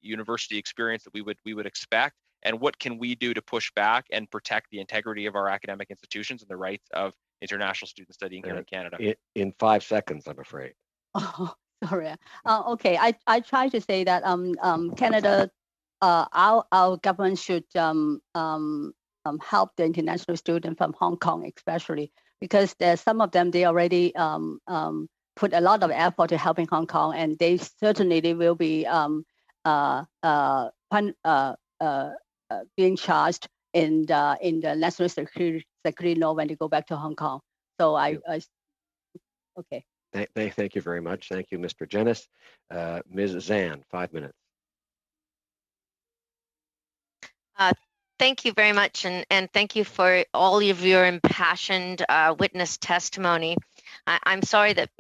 university experience that we would expect? And what can we do to push back and protect the integrity of our academic institutions and the rights of international students studying here in Canada?
In 5 seconds, I'm afraid.
Oh, sorry. Okay, I try to say that Canada, our government should help the international student from Hong Kong, especially because there's some of them, they already put a lot of effort to helping Hong Kong, and they will be being charged in the national security law when they go back to Hong Kong. So okay.
Thank you very much. Thank you, Mr. Jennis. Ms. Zan, 5 minutes.
Thank you very much, and thank you for all of your impassioned witness testimony. I'm sorry that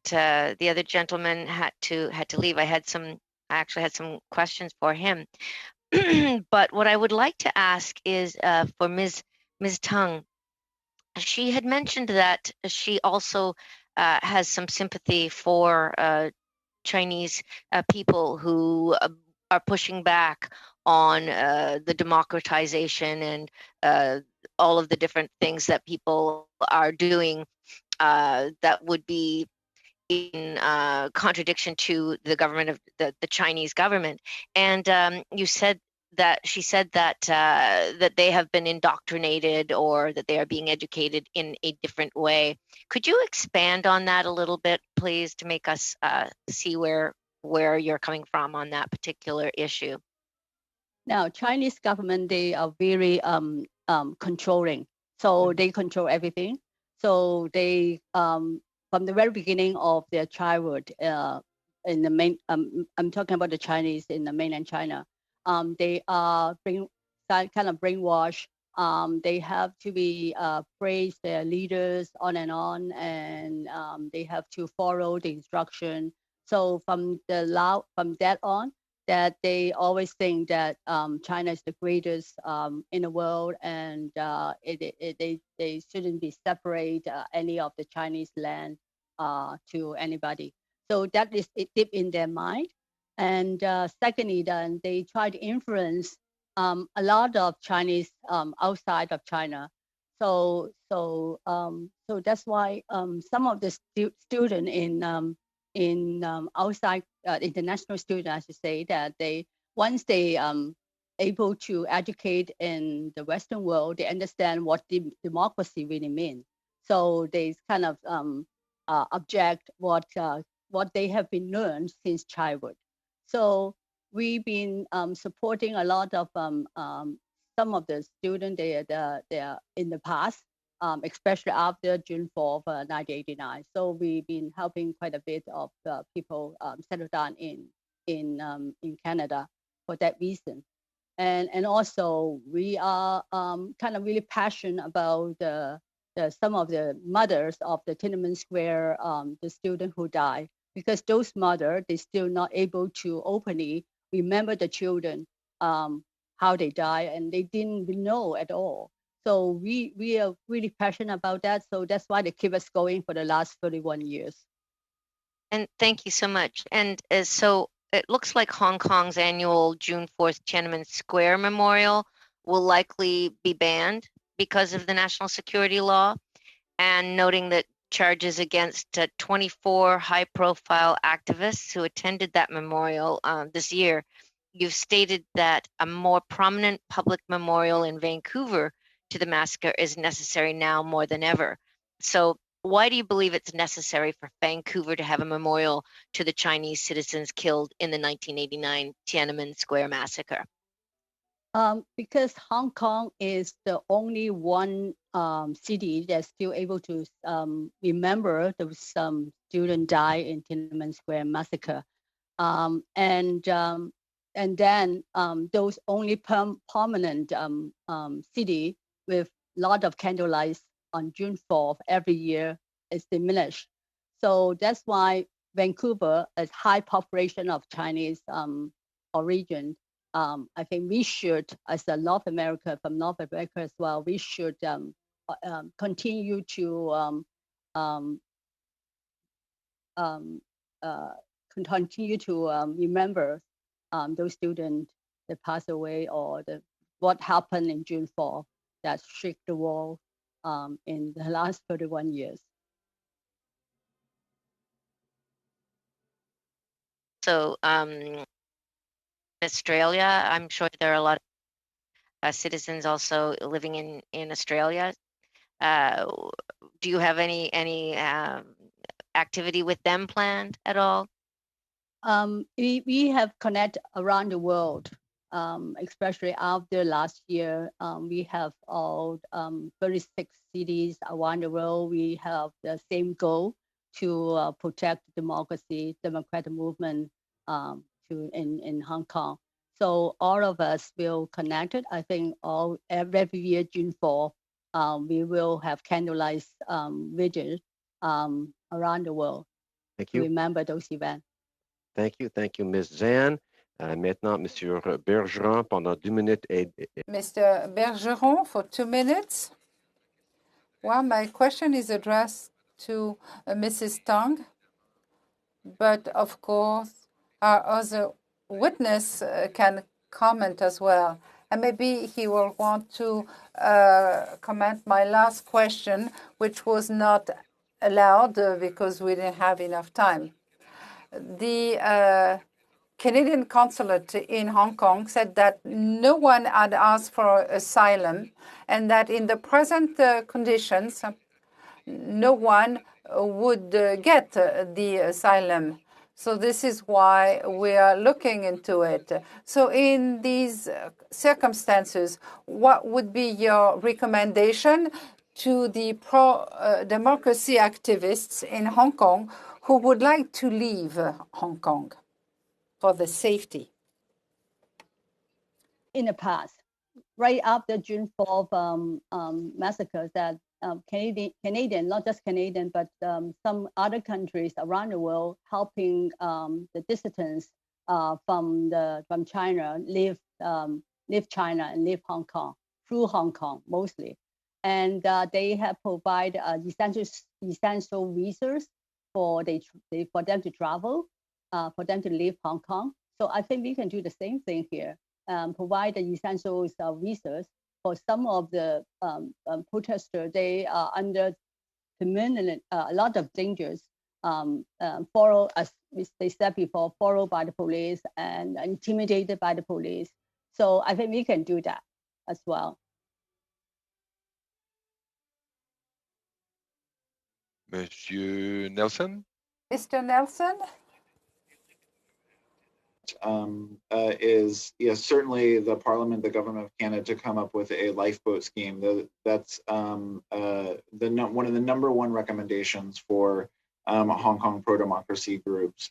the other gentleman had to leave. I actually had some questions for him. But what I would like to ask is for Ms. Tung. She had mentioned that she also has some sympathy for Chinese people who are pushing back on the democratization and all of the different things that people are doing that would be in contradiction to the government of the Chinese government. And she said that that they have been indoctrinated, or that they are being educated in a different way. Could you expand on that a little bit, please, to make us see where you're coming from on that particular issue?
Now, Chinese government, they are very controlling. So they control everything. So they from the very beginning of their childhood, in the main, I'm talking about the Chinese in the mainland China, they are kind of brainwashed. They have to be praise their leaders on, and they have to follow the instruction. So from that on, that they always think that China is the greatest in the world, and they shouldn't be separate any of the Chinese land to anybody. So that is deep in their mind. And secondly, then they try to influence a lot of Chinese outside of China. So that's why some of the students in outside international students, I should say, that once they able to educate in the Western world, they understand what democracy really means. So they kind of object what they have been learned since childhood. So we've been supporting a lot of some of the students they are in the past, especially after June 4th, 1989. So we've been helping quite a bit of people settle down in Canada for that reason. And also we are kind of really passionate about some of the mothers of the Tiananmen Square, the student who died, because those mothers, they still not able to openly remember the children, how they died, and they didn't know at all. So we are really passionate about that. So that's why they keep us going for the last 31 years.
And thank you so much. And so it looks like Hong Kong's annual June 4th Tiananmen Square Memorial will likely be banned because of the national security law, and noting that charges against 24 high-profile activists who attended that memorial this year. You've stated that a more prominent public memorial in Vancouver to the massacre is necessary now more than ever. So why do you believe it's necessary for Vancouver to have a memorial to the Chinese citizens killed in the 1989 Tiananmen Square massacre?
Because Hong Kong is the only one city that's still able to remember those students died in Tiananmen Square massacre, and then those only permanent city with a lot of candlelights on June 4th every year is diminished. So that's why Vancouver, a high population of Chinese origin, I think we should, as a North America, from North America as well, we should continue to remember those students that passed away, or what happened in June 4th that shook the world in the last 31 years.
So Australia, I'm sure there are a lot of citizens also living in Australia. Do you have any activity with them planned at all?
We have connect around the world, especially after last year. We have all 36 cities around the world. We have the same goal to protect democracy, democratic movement in Hong Kong. So all of us will connect it. I think every year, June 4th, we will have candlelight vigil around the world.
Thank you.
To remember those events.
Thank you, Ms. Zan. Maintenant, Monsieur Bergeron, pendant 2 minutes.
Mr. Bergeron, for 2 minutes. Well, my question is addressed to Mrs. Tang, but of course, our other witness can comment as well. And maybe he will want to comment my last question, which was not allowed because we didn't have enough time. The Canadian consulate in Hong Kong said that no one had asked for asylum, and that in the present conditions, no one would get the asylum. So this is why we are looking into it. So in these circumstances, what would be your recommendation to the pro-democracy activists in Hong Kong who would like to leave Hong Kong for the safety?
In the past, right after June 4th massacre, that Canadian, not just Canadian, but some other countries around the world helping the dissidents from China leave China and leave Hong Kong, through Hong Kong mostly. And they have provided essential visas for them to travel, for them to leave Hong Kong. So I think we can do the same thing here, provide the essential visas for some of the protesters. They are under a lot of dangers, followed, as they said before, followed by the police and intimidated by the police. So I think we can do that as well.
Monsieur Nelson?
Mr. Nelson?
Is certainly the Parliament, the Government of Canada, to come up with a lifeboat scheme. That's one of the #1 recommendations for Hong Kong pro-democracy groups.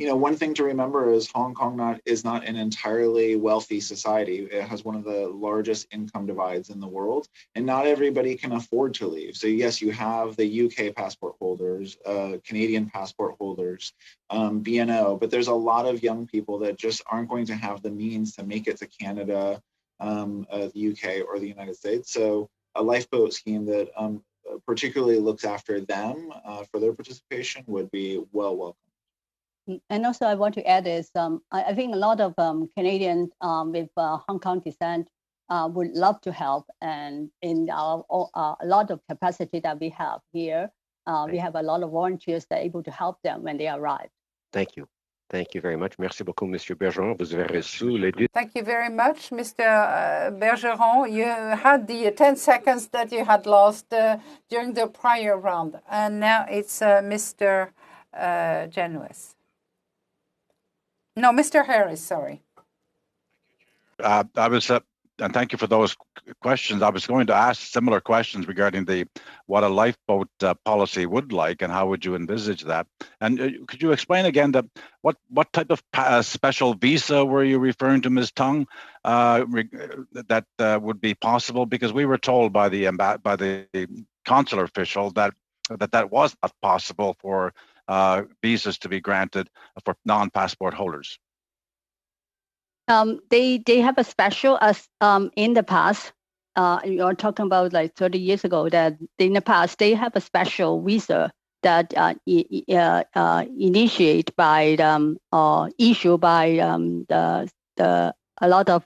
One thing to remember is Hong Kong is not an entirely wealthy society. It has one of the largest income divides in the world, and not everybody can afford to leave. So yes, you have the UK passport holders, Canadian passport holders, BNO, but there's a lot of young people that just aren't going to have the means to make it to Canada, the UK, or the United States. So a lifeboat scheme that particularly looks after them for their participation would be well welcome.
And also, I want to add is I think a lot of Canadians with Hong Kong descent would love to help, and in our a lot of capacity that we have here, we have a lot of volunteers that are able to help them when they arrive.
Thank you. Thank you very much. Merci beaucoup, Monsieur Bergeron. Vous avez reçu les deux.
Thank you very much, Mr. Bergeron. You had the 10 seconds that you had lost during the prior round. And now it's Mr. Genuis. No, Mr. Harris, sorry.
And thank you for those questions. I was going to ask similar questions regarding what a lifeboat policy would like and how would you envisage that. And could you explain again what type of special visa were you referring to, Ms. Tung, that would be possible? Because we were told by the consular official that was not possible for visas to be granted for non-passport holders.
They have a special in the past. You're talking about like 30 years ago. That in the past they have a special visa that initiated by issued by a lot of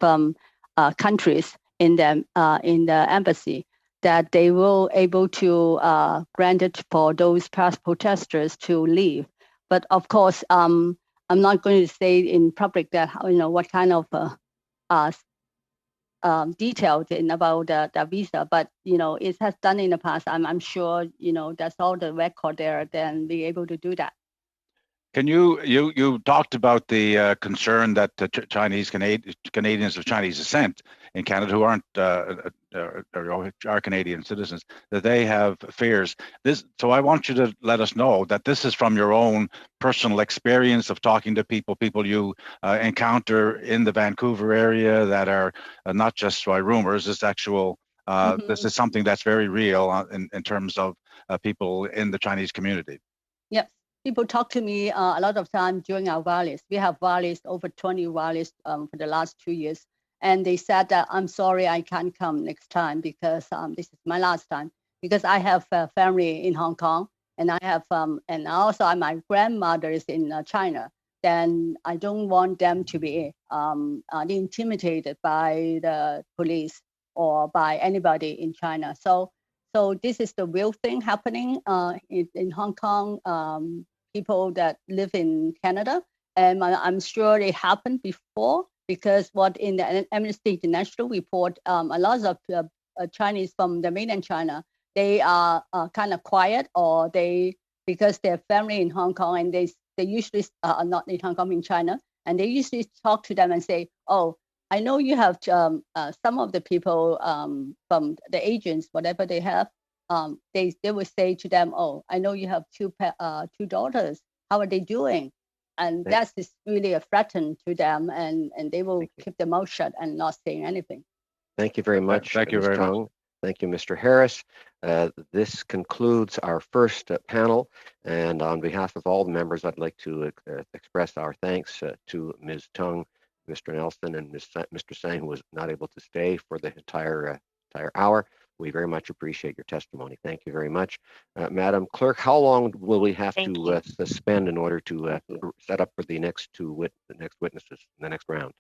countries in the embassy, that they will able to grant it for those past protesters to leave. But of course, I'm not going to say in public that what kind of details about the visa, but it has done in the past. I'm sure that's all the record there. Then be able to do that.
Can you talked about the concern that Canadians of Chinese descent in Canada who aren't are Canadian citizens, that they have fears. So I want you to let us know that this is from your own personal experience of talking to people you encounter in the Vancouver area that are not just by rumors. It's actual. This is something that's very real in terms of people in the Chinese community.
Yes. People talk to me a lot of time during our rallies. We have rallies, over 20 rallies for the last 2 years. And they said that I'm sorry, I can't come next time because this is my last time, because I have a family in Hong Kong and I have, and also my grandmother is in China. Then I don't want them to be intimidated by the police or by anybody in China. So this is the real thing happening in Hong Kong. People that live in Canada, and I'm sure it happened before, because what in the Amnesty International report, a lot of Chinese from the mainland China, they are kind of quiet, or because their family in Hong Kong, and they usually are not in Hong Kong, in China, and they usually talk to them and say, oh, I know you have some of the people from the agents, whatever they have, they would say to them, oh, I know you have two daughters. How are they doing? And that's really a threat to them, and they will keep their mouth shut and not saying anything.
Thank you very much.
Thank you very much.
Thank you, Mr. Harris. This concludes our first panel, and on behalf of all the members, I'd like to express our thanks to Ms. Tung, Mr. Nelson, and Mr. Tsang, who was not able to stay for the entire hour. We very much appreciate your testimony. Thank you very much. Madam Clerk, how long will we have to suspend in order to set up for the next witnesses in the next round?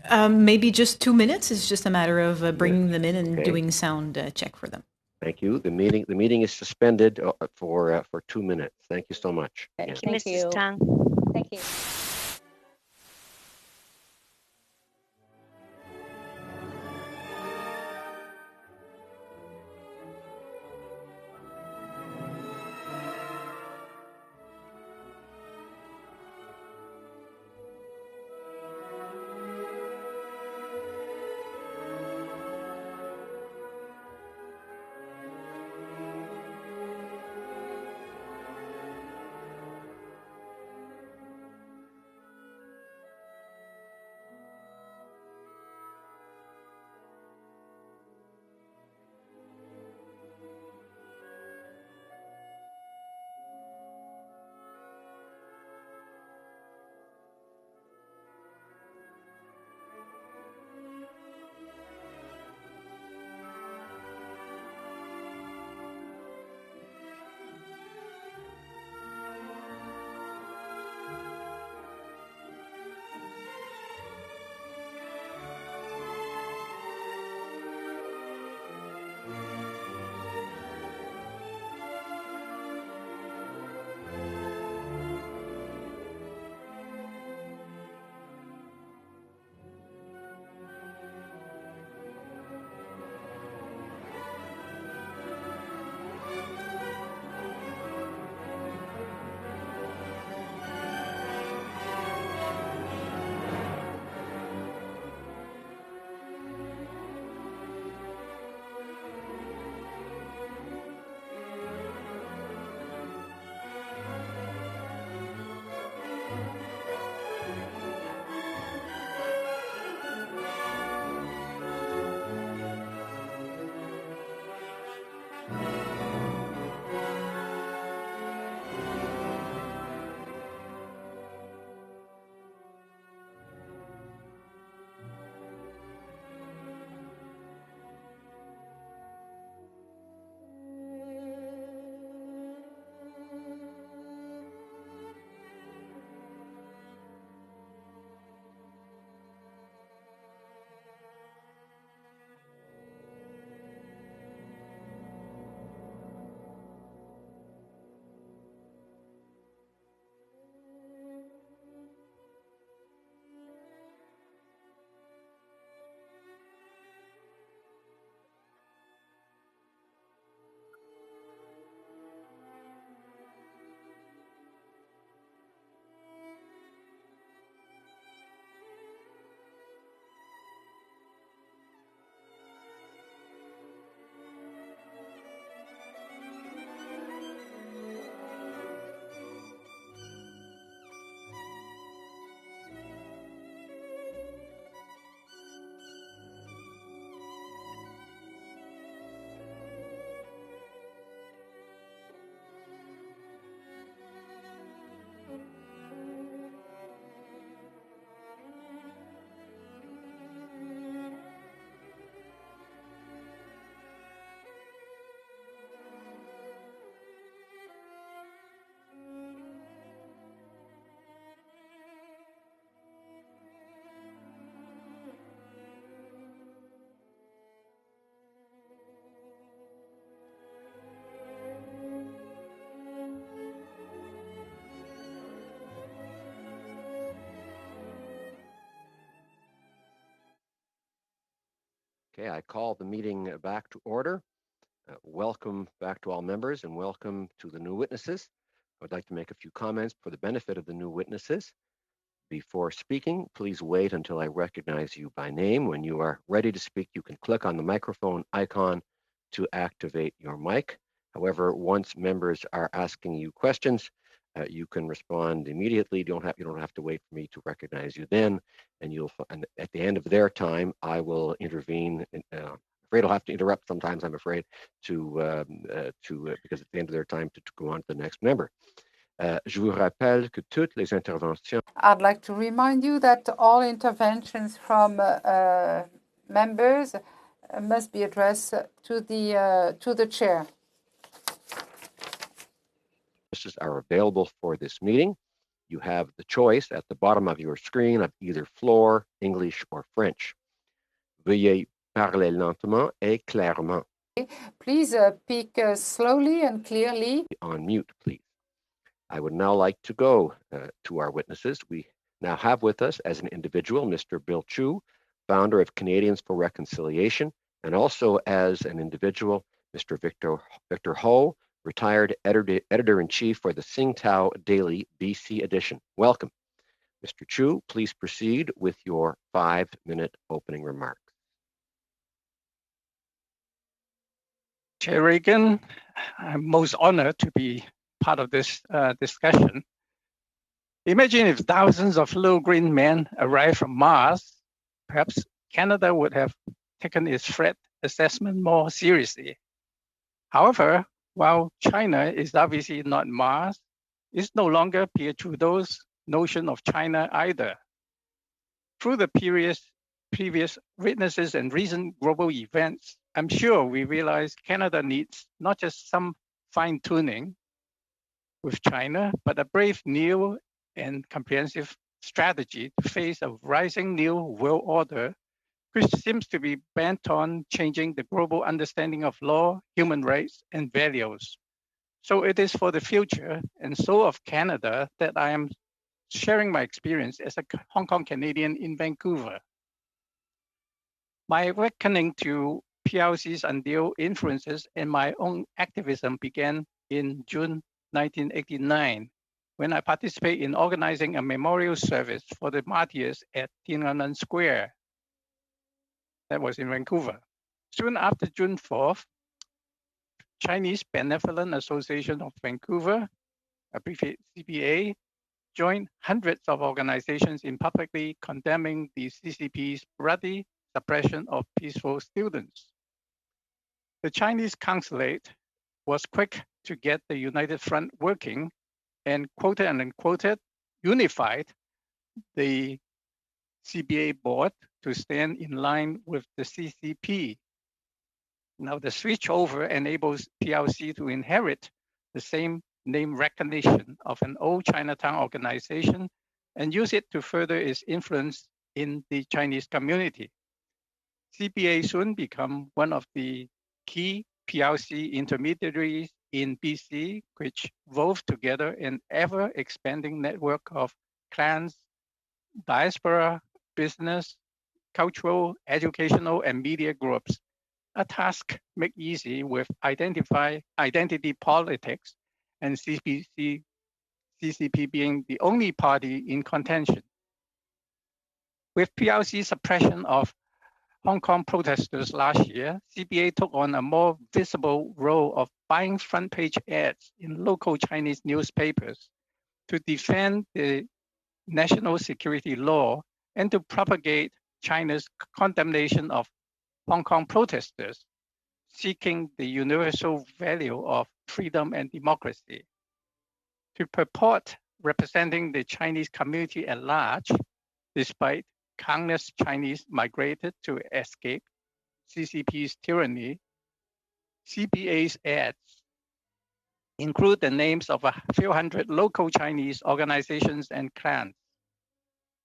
Maybe just 2 minutes. It's just a matter of bringing them in and doing sound check for them.
Thank you. The meeting is suspended for 2 minutes. Thank you so much.
Thank you, Mrs. Tang.
Thank you.
Okay, I call the meeting back to order. Welcome back to all members and welcome to the new witnesses. I would like to make a few comments for the benefit of the new witnesses. Before speaking, please wait until I recognize you by name. When you are ready to speak, you can click on the microphone icon to activate your mic. However, once members are asking you questions, you can respond immediately. You don't have to wait for me to recognize you then. And at the end of their time, I will intervene. Afraid I'll have to interrupt sometimes. I'm afraid because at the end of their time to go on to the next member. Je vous rappelle que toutes les interventions.
I'd like to remind you that all interventions from members must be addressed to the chair.
Are available for this meeting. You have the choice at the bottom of your screen of either floor, English, or French. Veuillez parler lentement et clairement.
Please speak slowly and clearly.
On mute, please. I would now like to go to our witnesses. We now have with us as an individual, Mr. Bill Chu, founder of Canadians for Reconciliation, and also as an individual, Mr. Victor Ho, retired editor-in-chief for the Tsingtao Daily BC edition. Welcome. Mr. Chu, please proceed with your 5-minute opening remarks.
Chair Reagan, I'm most honored to be part of this discussion. Imagine if thousands of little green men arrived from Mars, perhaps Canada would have taken its threat assessment more seriously. However, while China is obviously not Mars, it's no longer Pierre Trudeau's notion of China either. Through the previous witnesses and recent global events, I'm sure we realize Canada needs not just some fine-tuning with China, but a brave new and comprehensive strategy to face a rising new world order, which seems to be bent on changing the global understanding of law, human rights, and values. So it is for the future, and so of Canada, that I am sharing my experience as a Hong Kong Canadian in Vancouver. My reckoning to PRC's undue influences and my own activism began in June 1989, when I participated in organizing a memorial service for the martyrs at Tiananmen Square. That was in Vancouver. Soon after June 4th, Chinese Benevolent Association of Vancouver, abbreviated CBA, joined hundreds of organizations in publicly condemning the CCP's bloody suppression of peaceful students. The Chinese consulate was quick to get the United Front working and quoted and unquoted unified the CBA board to stand in line with the CCP. Now the switchover enables PLC to inherit the same name recognition of an old Chinatown organization and use it to further its influence in the Chinese community. CBA soon become one of the key PLC intermediaries in BC, which wove together an ever-expanding network of clans, diaspora, business, cultural, educational, and media groups, a task made easy with identity politics and CCP being the only party in contention. With PLC suppression of Hong Kong protesters last year, CBA took on a more visible role of buying front-page ads in local Chinese newspapers to defend the national security law and to propagate China's condemnation of Hong Kong protesters, seeking the universal value of freedom and democracy. To purport representing the Chinese community at large, despite countless Chinese migrated to escape CCP's tyranny, CBA's ads include the names of a few hundred local Chinese organizations and clans.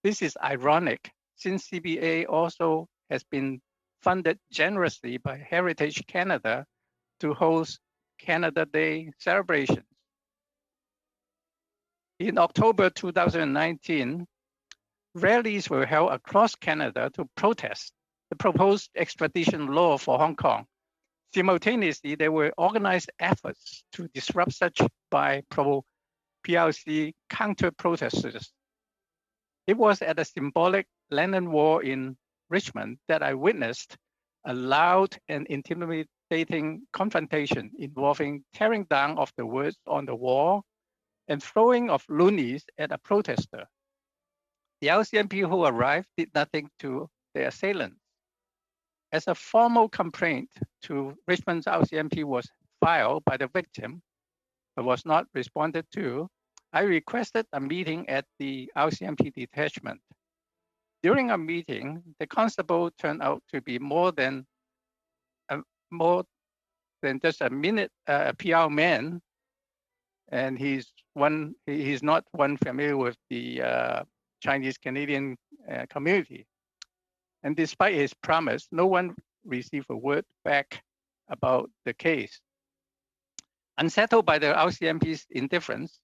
This is ironic, since CBA also has been funded generously by Heritage Canada to host Canada Day celebrations. In October 2019, rallies were held across Canada to protest the proposed extradition law for Hong Kong. Simultaneously, there were organized efforts to disrupt such by pro-PRC counter-protesters. It was at a symbolic Lantern Wall in Richmond that I witnessed a loud and intimidating confrontation involving tearing down of the words on the wall and throwing of loonies at a protester. The LCMP who arrived did nothing to the assailants. As a formal complaint to Richmond's LCMP was filed by the victim, but was not responded to, I requested a meeting at the LCMP detachment. During a meeting, the constable turned out to be more than just a PR man, and he's not one familiar with the Chinese Canadian community. And despite his promise, no one received a word back about the case. Unsettled by the LCMP's indifference,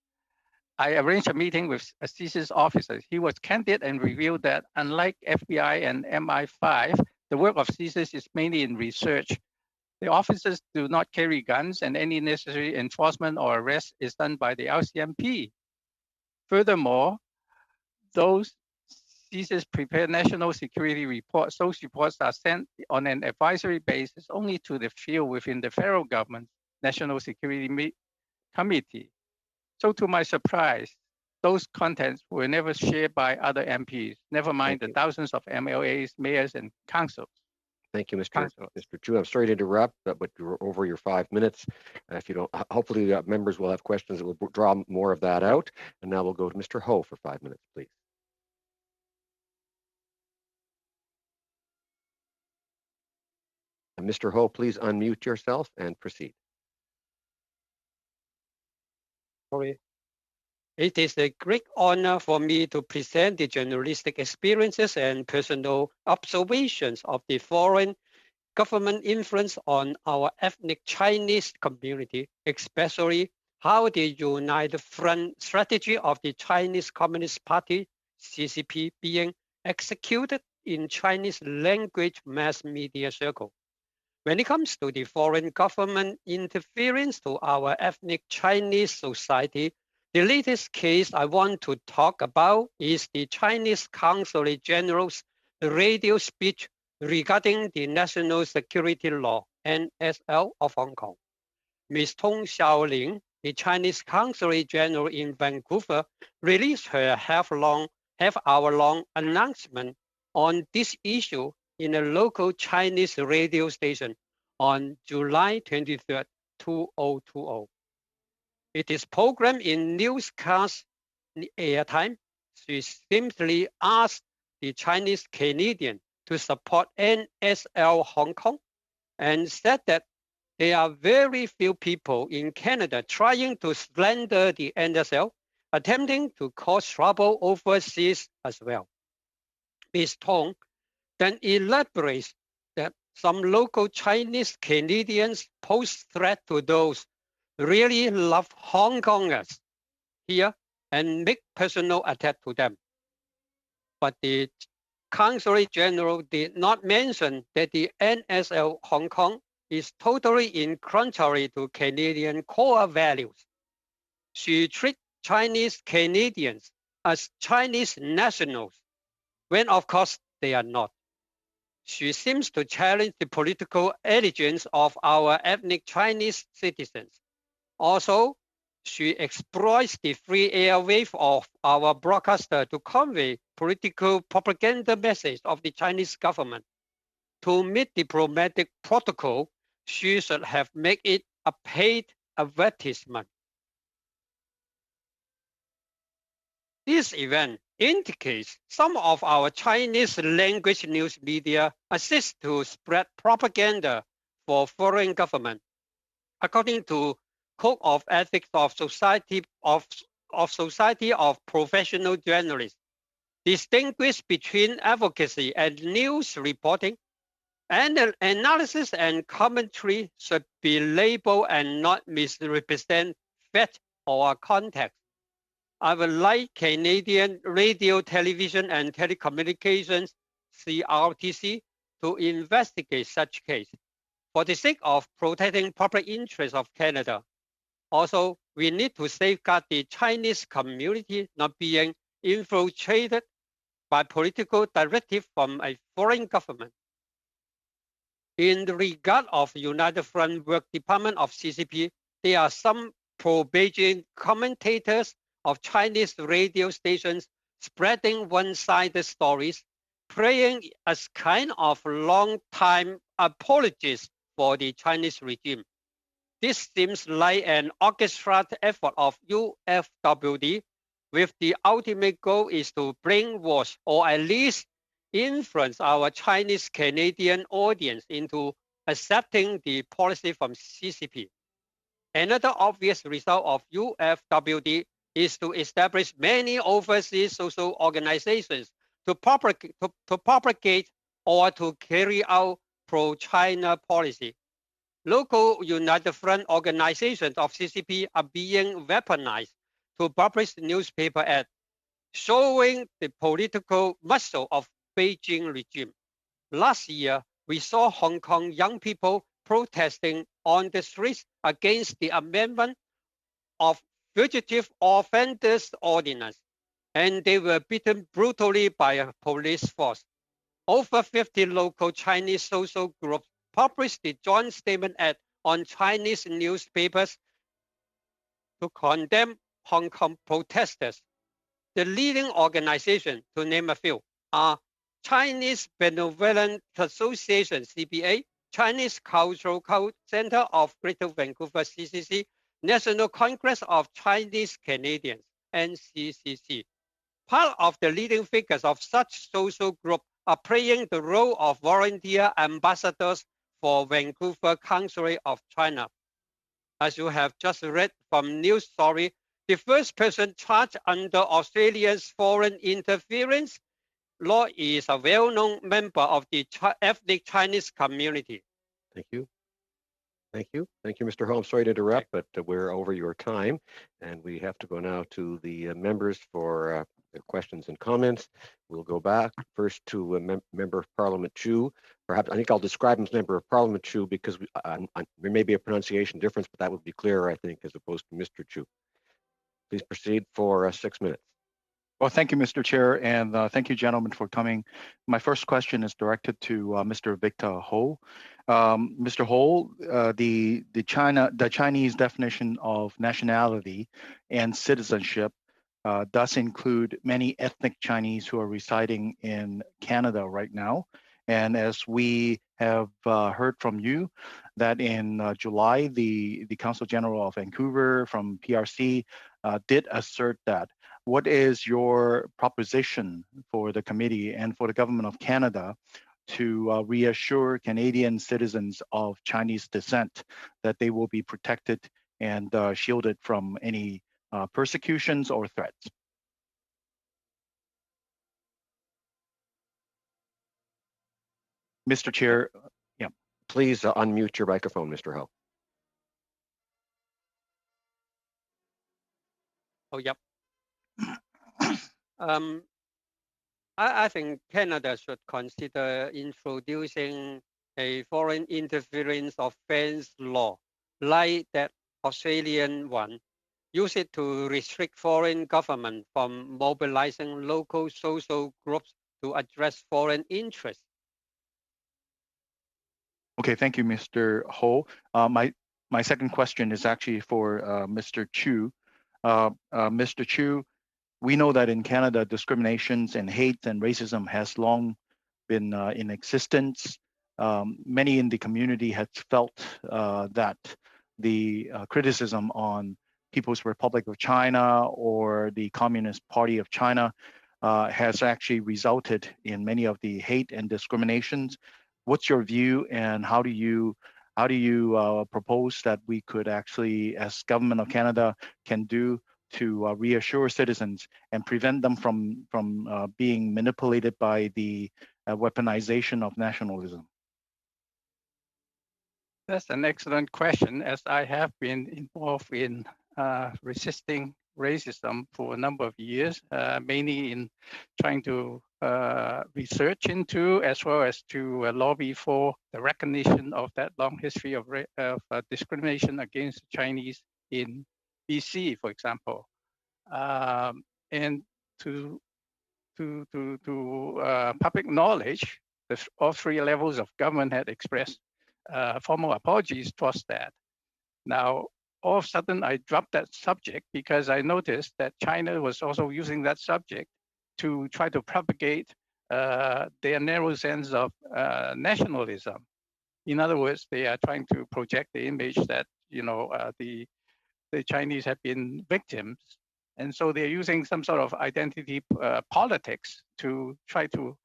I arranged a meeting with a CSIS officer. He was candid and revealed that unlike FBI and MI5, the work of CSIS is mainly in research. The officers do not carry guns, and any necessary enforcement or arrest is done by the LCMP. Furthermore, those CSIS prepare national security reports. Those reports are sent on an advisory basis only to the field within the federal government's National Security Committee. So to my surprise, those contents were never shared by other MPs, never mind the thousands of MLAs, mayors, and councils.
Thank you, Mr. Chu. I'm sorry to interrupt, but you're over your 5 minutes. If you don't, hopefully members will have questions that will draw more of that out. And now we'll go to Mr. Ho for 5 minutes, please. And Mr. Ho, please unmute yourself and proceed.
Sorry. It is a great honor for me to present the journalistic experiences and personal observations of the foreign government influence on our ethnic Chinese community, especially how the United Front strategy of the Chinese Communist Party, CCP, being executed in Chinese language mass media circle. When it comes to the foreign government interference to our ethnic Chinese society, the latest case I want to talk about is the Chinese Consul General's radio speech regarding the National Security Law, NSL of Hong Kong. Ms. Tong Xiaoling, the Chinese Consul General in Vancouver, released her half-hour-long announcement on this issue in a local Chinese radio station on July 23, 2020. It is programmed in newscast airtime. She simply asked the Chinese Canadian to support NSL Hong Kong and said that there are very few people in Canada trying to slander the NSL, attempting to cause trouble overseas as well. Ms. Tong then elaborates that some local Chinese Canadians pose threat to those really love Hong Kongers here and make personal attack to them. But the Consul General did not mention that the NSL Hong Kong is totally in contrary to Canadian core values. She treats Chinese Canadians as Chinese nationals, when of course they are not. She seems to challenge the political allegiance of our ethnic Chinese citizens. Also, she exploits the free airwave of our broadcaster to convey political propaganda message of the Chinese government. To meet diplomatic protocol, she should have made it a paid advertisement. This event indicates some of our Chinese language news media assist to spread propaganda for foreign government. According to Code of Ethics of Society of Professional Journalists, distinguish between advocacy and news reporting, and analysis and commentary should be labeled and not misrepresent fact or context. I would like Canadian Radio, Television and Telecommunications, CRTC, to investigate such case for the sake of protecting public interest of Canada. Also, we need to safeguard the Chinese community not being infiltrated by political directive from a foreign government. In the regard of United Front Work Department of CCP, there are some pro-Beijing commentators of Chinese radio stations spreading one-sided stories, playing as kind of long-time apologies for the Chinese regime. This seems like an orchestrated effort of UFWD, with the ultimate goal is to brainwash or at least influence our Chinese Canadian audience into accepting the policy from CCP. Another obvious result of UFWD is to establish many overseas social organizations to propagate or to carry out pro-China policy. Local United Front organizations of CCP are being weaponized to publish newspaper ads, showing the political muscle of Beijing regime. Last year, we saw Hong Kong young people protesting on the streets against the amendment of Fugitive Offenders Ordinance, and they were beaten brutally by a police force. Over 50 local Chinese social groups published the joint statement ad on Chinese newspapers to condemn Hong Kong protesters. The leading organizations, to name a few, are Chinese Benevolent Association, CBA, Chinese Cultural Center of Greater Vancouver, CCC, National Congress of Chinese Canadians, NCCC. Part of the leading figures of such social groups are playing the role of volunteer ambassadors for Vancouver Consulate of China. As you have just read from news story, the first person charged under Australia's foreign interference law is a well-known member of the ethnic Chinese community.
Thank you. Thank you. Thank you, Mr. Ho. I'm sorry to interrupt, but we're over your time, and we have to go now to the members for their questions and comments. We'll go back first to Member of Parliament Chu. Perhaps I think I'll describe him as Member of Parliament Chu because there may be a pronunciation difference, but that would be clearer, I think, as opposed to Mr. Chu. Please proceed for 6 minutes.
Well, thank you, Mr. Chair, and thank you, gentlemen, for coming. My first question is directed to Mr. Victor Ho. Mr. Ho, the Chinese definition of nationality and citizenship does include many ethnic Chinese who are residing in Canada right now. And as we have heard from you, that in July, the Consul General of Vancouver from PRC did assert that. What is your proposition for the committee and for the government of Canada to reassure Canadian citizens of Chinese descent that they will be protected and shielded from any persecutions or threats? Mr. Chair, yeah.
Please unmute your microphone, Mr. Ho.
Oh, yep. I think Canada should consider introducing a foreign interference offense law like that Australian one. Use it to restrict foreign government from mobilizing local social groups to address foreign interests.
Okay, thank you, Mr. Ho. My second question is actually for Mr. Chu. Mr. Chu, we know that in Canada, discriminations and hate and racism has long been in existence. Many in the community have felt that the criticism on People's Republic of China or the Communist Party of China has actually resulted in many of the hate and discriminations. What's your view, and how do you propose that we could actually, as Government of Canada, can do to reassure citizens and prevent them from being manipulated by the weaponization of nationalism?
That's an excellent question, as I have been involved in resisting racism for a number of years, mainly in trying to research into, as well as to lobby for the recognition of that long history of discrimination against Chinese in BC, for example, and to public knowledge, all three levels of government had expressed formal apologies towards that. Now, all of a sudden, I dropped that subject because I noticed that China was also using that subject to try to propagate their narrow sense of nationalism. In other words, they are trying to project the image that the Chinese have been victims, and so they're using some sort of identity politics to try to,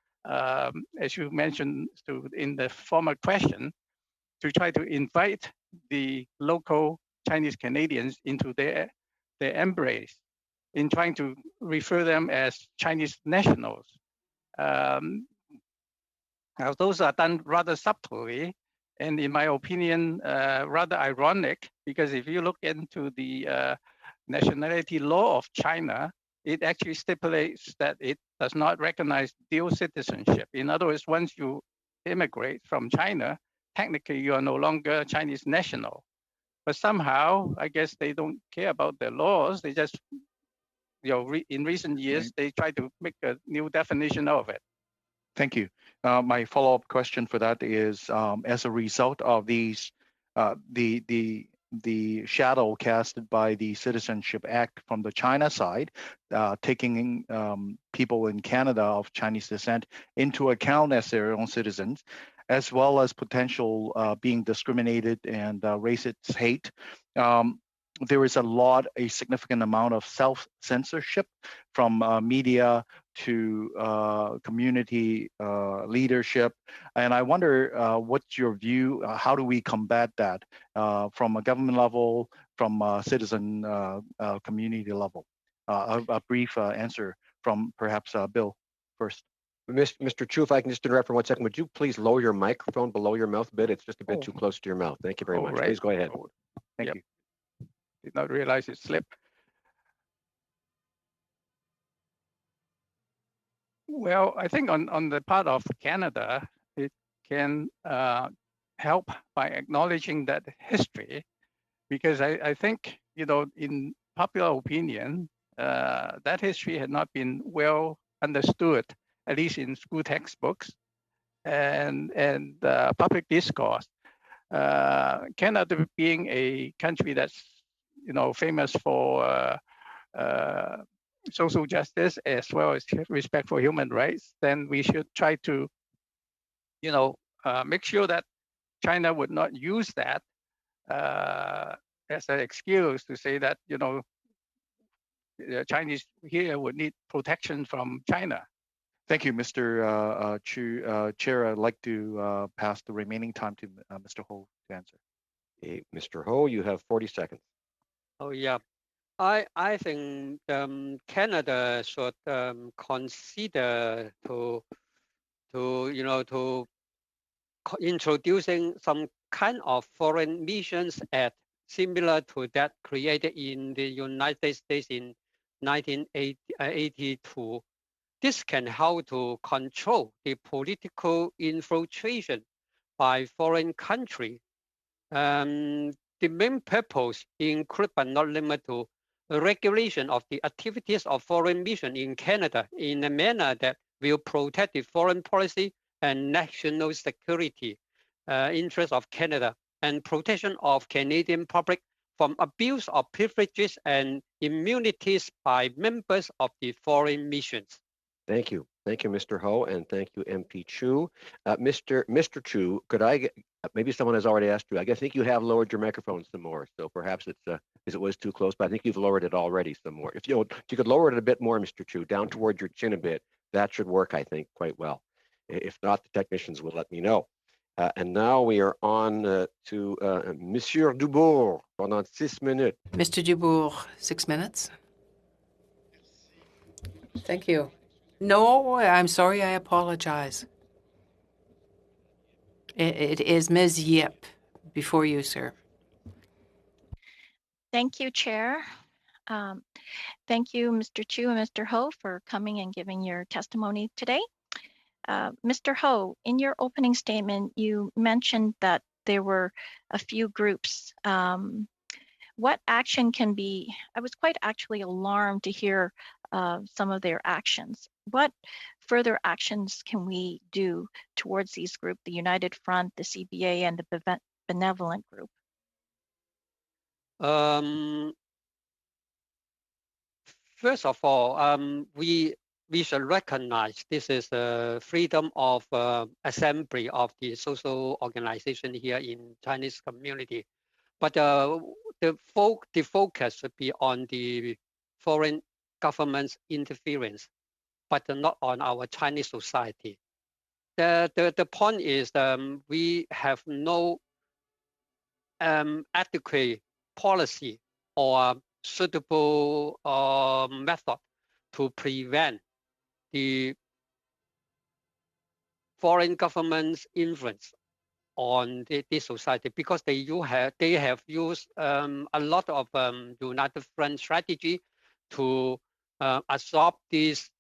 as you mentioned in the former question, to try to invite the local Chinese Canadians into their embrace in trying to refer them as Chinese nationals. Now, those are done rather subtly, and in my opinion, rather ironic, because if you look into the nationality law of China, it actually stipulates that it does not recognize dual citizenship. In other words, once you immigrate from China, technically you are no longer Chinese national. But somehow, I guess they don't care about the laws. They just, in recent years, they try to make a new definition of it.
Thank you. My follow-up question for that is, as a result of these, the shadow casted by the Citizenship Act from the China side, taking people in Canada of Chinese descent into account as their own citizens, as well as potential being discriminated and racist hate. There is a significant amount of self-censorship from media to community leadership. And I wonder what's your view, how do we combat that from a government level, from a citizen community level? A brief answer from perhaps Bill first.
Mr. Chu, if I can just interrupt for 1 second, would you please lower your microphone below your mouth a bit? It's just a bit too close to your mouth. Thank you very much.
Right.
Please go ahead.
Thank you. Did not realize it slipped. Well, I think on the part of Canada, it can help by acknowledging that history, because I think, in popular opinion, that history had not been well understood, at least in school textbooks and public discourse. Canada being a country that's famous for social justice as well as respect for human rights, then we should try to, make sure that China would not use that as an excuse to say that, the Chinese here would need protection from China.
Thank you, Mr. Chu. Chair, I'd like to pass the remaining time to Mr. Ho to answer.
Okay, Mr. Ho, you have 40 seconds.
Oh, yeah. I think Canada should consider to introducing some kind of foreign missions act similar to that created in the United States in 1982. This can help to control the political infiltration by foreign countries. The main purpose include but not limited to the regulation of the activities of foreign mission in Canada in a manner that will protect the foreign policy and national security interests of Canada and protection of Canadian public from abuse of privileges and immunities by members of the foreign missions.
Thank you. Thank you, Mr. Ho, and thank you, MP Chu. Mr. Chu, could I get, maybe someone has already asked you, I think you have lowered your microphone some more, so perhaps it's, because it was too close, but I think you've lowered it already some more. If you could lower it a bit more, Mr. Chu, down toward your chin a bit, that should work, I think, quite well. If not, the technicians will let me know. And now we are on to Monsieur Dubourg, pendant 6 minutes.
Mr. Dubourg, 6 minutes. Thank you. No, I'm sorry, I apologize. It is Ms. Yip before you, sir.
Thank you, Chair. Thank you, Mr. Chu and Mr. Ho, for coming and giving your testimony today. Mr. Ho, in your opening statement, you mentioned that there were a few groups. What action can be, I was quite actually alarmed to hear some of their actions. What further actions can we do towards these groups, the United Front, the CBA, and the Benevolent Group?
First of all, we should recognize this is a freedom of assembly of the social organization here in Chinese community. But the focus should be on the foreign government's interference, but not on our Chinese society. The point is we have no adequate policy or suitable method to prevent the foreign government's influence on this society, because they have used a lot of United Front strategy to absorb these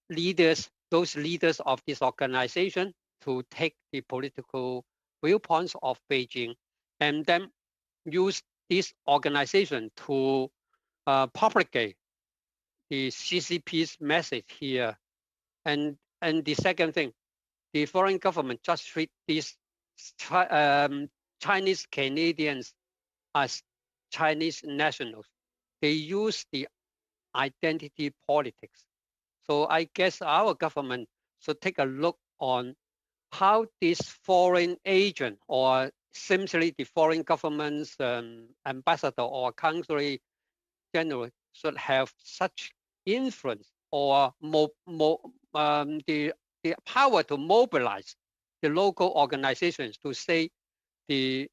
leaders, those leaders of this organization, to take the political viewpoints of Beijing, and then use this organization to propagate the CCP's message here. And the second thing, the foreign government just treat these Chinese Canadians as Chinese nationals. They use the identity politics. So I guess our government should take a look on how this foreign agent, or simply the foreign government's ambassador or consul general, should have such influence or the power to mobilize the local organizations to say the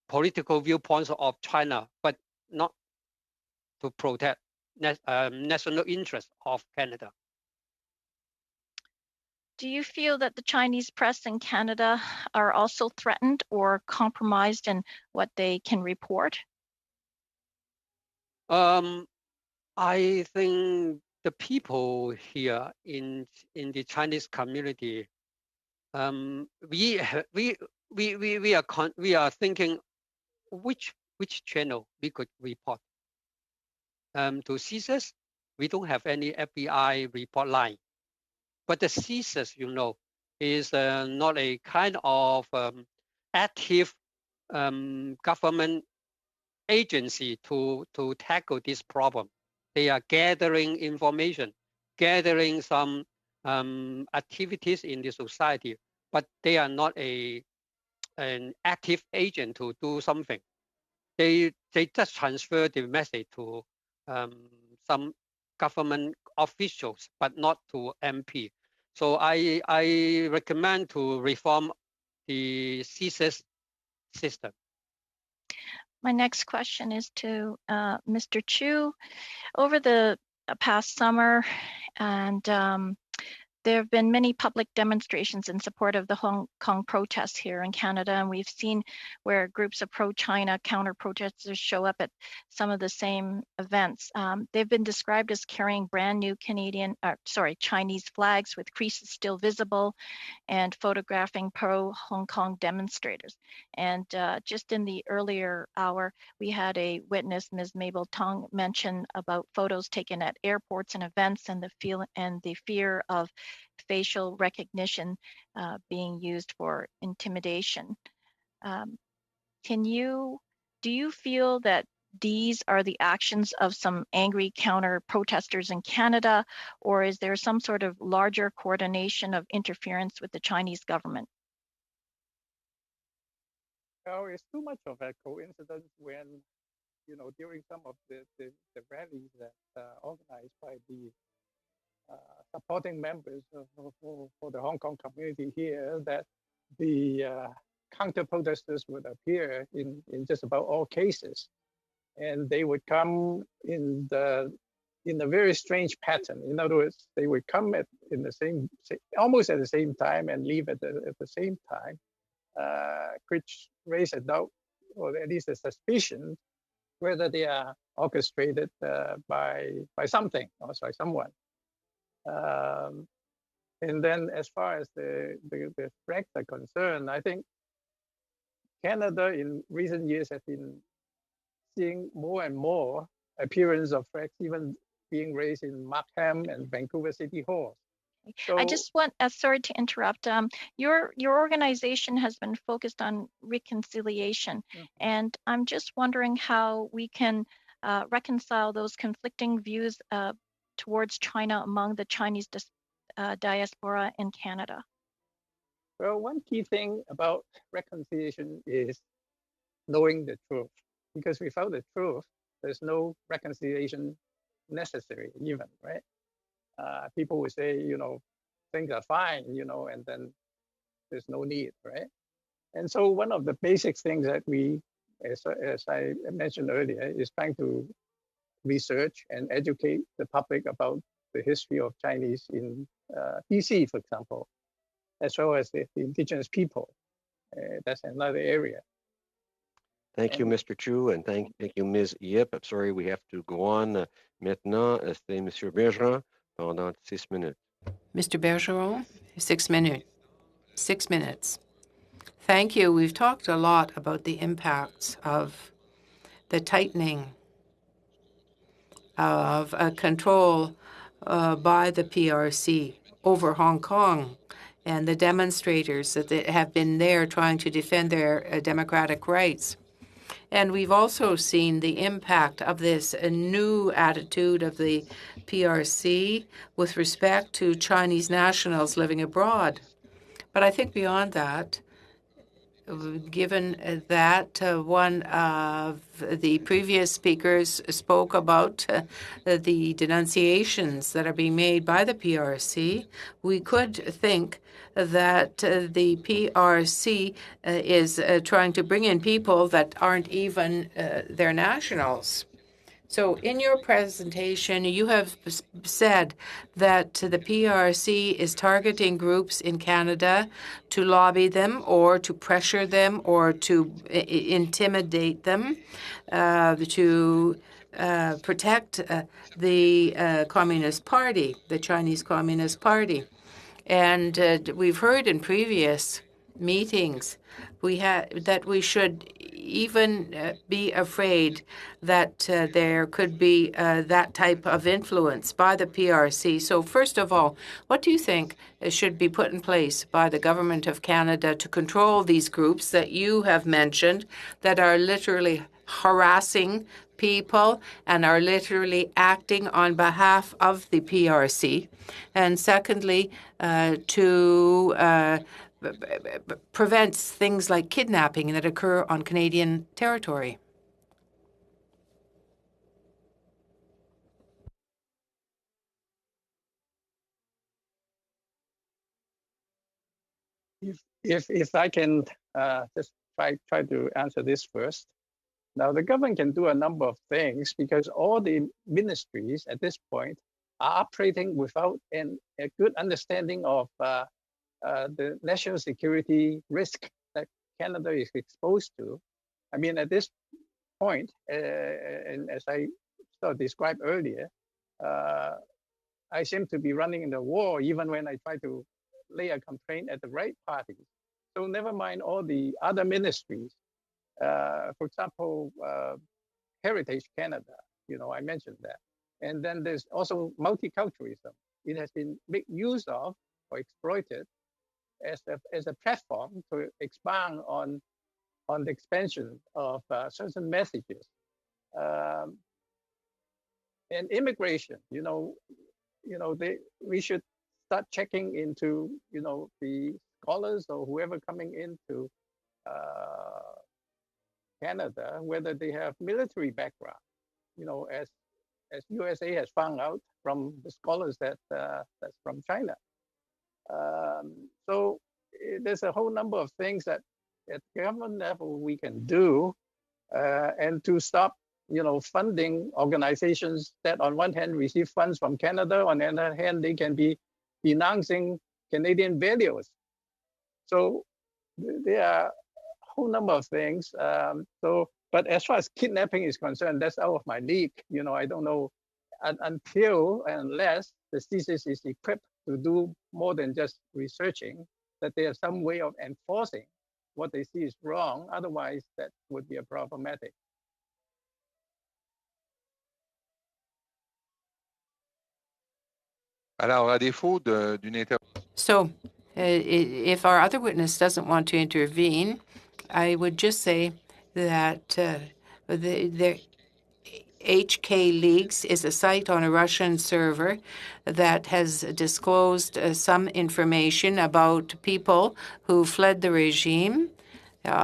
political viewpoints of China, but not to protect national interests of Canada.
Do you feel that the Chinese press in Canada are also threatened or compromised in what they can report?
I think the people here in the Chinese community, we are thinking which channel we could report. To CSIS, we don't have any FBI report line, but the CSIS, you know, is not a kind of active government agency to tackle this problem. They are gathering information, gathering some activities in the society, but they are not an active agent to do something. They just transfer the message to some government officials, but not to MP. So I recommend to reform the CSIS system.
My next question is to Mr. Chu. Over the past summer, and there have been many public demonstrations in support of the Hong Kong protests here in Canada, and we've seen where groups of pro-China counter-protesters show up at some of the same events. They've been described as carrying brand new Chinese flags with creases still visible, and photographing pro-Hong Kong demonstrators. And just in the earlier hour, we had a witness, Ms. Mabel Tong, mention about photos taken at airports and events, and the fear of facial recognition being used for intimidation. Do you feel that these are the actions of some angry counter-protesters in Canada, or is there some sort of larger coordination of interference with the Chinese government?
Well, it's too much of a coincidence when, you know, during some of the rallies that organized by the supporting members for the Hong Kong community here, that the counter-protesters would appear in just about all cases. And they would come in a very strange pattern. In other words, they would come almost at the same time and leave at the same time, which raised a doubt, or at least a suspicion, whether they are orchestrated by something or by someone. And then as far as the threats are concerned, I think Canada in recent years has been seeing more and more appearance of threats, even being raised in Markham and Vancouver City Hall. So,
I just want, sorry to interrupt. Your organization has been focused on reconciliation, and I'm just wondering how we can reconcile those conflicting views towards China among the Chinese diaspora in Canada.
Well, one key thing about reconciliation is knowing the truth, because without the truth, there's no reconciliation necessary even, right? People would say, you know, things are fine, you know, and then there's no need, right? And so one of the basic things that we, as I mentioned earlier, is trying to research and educate the public about the history of Chinese in BC, for example, as well as the indigenous people. That's another area.
Thank you, Mr. Chu, and thank you, Ms. Yip. I'm sorry, we have to go on. Maintenant, c'est Monsieur Bergeron pendant 6 minutes.
Mr. Bergeron, 6 minutes. 6 minutes. Thank you. We've talked a lot about the impacts of the tightening of control by the PRC over Hong Kong and the demonstrators that have been there trying to defend their democratic rights. And we've also seen the impact of this new attitude of the PRC with respect to Chinese nationals living abroad. But I think beyond that, given that one of the previous speakers spoke about the denunciations that are being made by the PRC, we could think that the PRC is trying to bring in people that aren't even their nationals. So in your presentation, you have said that the PRC is targeting groups in Canada to lobby them or to pressure them or to intimidate them, to protect the Communist Party, the Chinese Communist Party. And we've heard in previous meetings that we should even be afraid that there could be that type of influence by the PRC. So first of all, what do you think should be put in place by the Government of Canada to control these groups that you have mentioned that are literally harassing people and are literally acting on behalf of the PRC? And secondly, to prevents things like kidnapping that occur on Canadian territory.
If I can just try to answer this first. Now, the government can do a number of things because all the ministries at this point are operating without a good understanding of the national security risk that Canada is exposed to. I mean, at this point, and as I sort of described earlier, I seem to be running in the war even when I try to lay a complaint at the right parties. So never mind all the other ministries. For example, Heritage Canada, you know, I mentioned that. And then there's also multiculturalism. It has been made use of or exploited as a platform to expand on the expansion of certain messages. And immigration, we should start checking into, the scholars or whoever coming into Canada, whether they have military background, as USA has found out from the scholars that's from China. So there's a whole number of things that at government level we can do, and to stop, funding organizations that on one hand receive funds from Canada, on the other hand they can be denouncing Canadian values. So there are a whole number of things. So But as far as kidnapping is concerned, that's out of my league. I don't know until unless the CSIS is equipped to do more than just researching, that there's some way of enforcing what they see is wrong. Otherwise, that would be a problematic.
Alors, à défaut d'une
So, if our other witness doesn't want to intervene, I would just say that the HK Leaks is a site on a Russian server that has disclosed some information about people who fled the regime.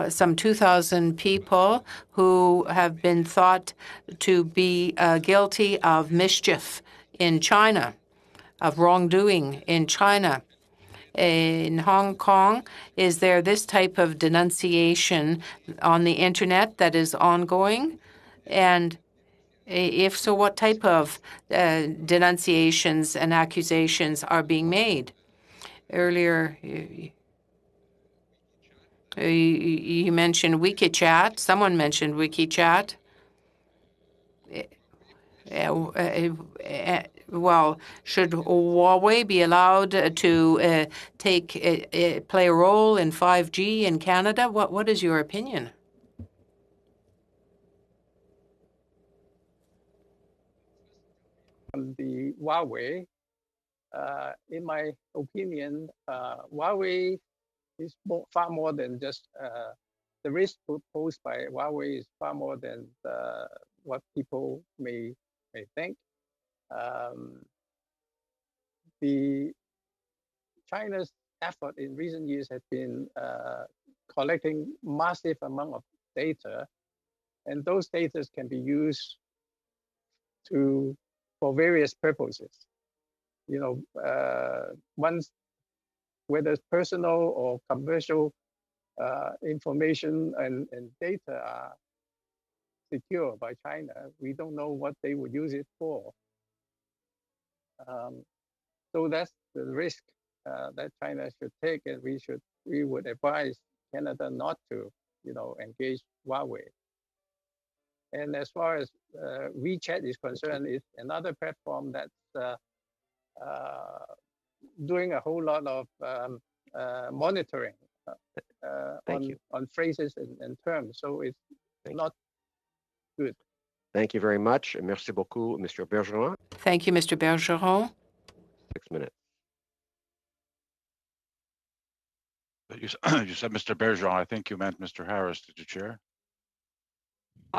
Some 2,000 people who have been thought to be guilty of mischief in China, of wrongdoing in China. In Hong Kong, is there this type of denunciation on the internet that is ongoing? And if so, what type of denunciations and accusations are being made? Earlier, you mentioned WeChat. Someone mentioned WeChat. Well, should Huawei be allowed to play a role in 5G in Canada? What is your opinion?
On the Huawei, in my opinion, Huawei is far more than just the risk posed by Huawei is far more than what people may think. The China's effort in recent years has been collecting massive amount of data, and those data can be used for various purposes. Once whether it's personal or commercial information and data are secure by China, we don't know what they would use it for. So that's the risk that China should take, and we would advise Canada not to, engage Huawei. And as far as WeChat is concerned, it's another platform that's doing a whole lot of monitoring on phrases and terms. So it's not good.
Thank you very much. Merci beaucoup, Mr. Bergeron.
Thank you, Mr. Bergeron.
6 minutes.
You said Mr. Bergeron. I think you meant Mr. Harris. Did you, Chair?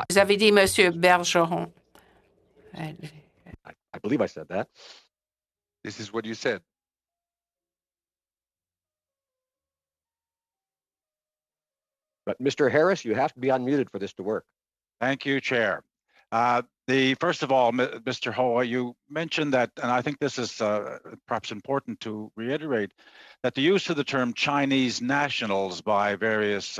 Vous avez dit Monsieur Bergeron.
I believe I said that.
This is what you said.
But Mr. Harris, you have to be unmuted for this to work.
Thank you, Chair. First of all, Mr. Ho, you mentioned that, and I think this is perhaps important to reiterate, that the use of the term Chinese nationals by various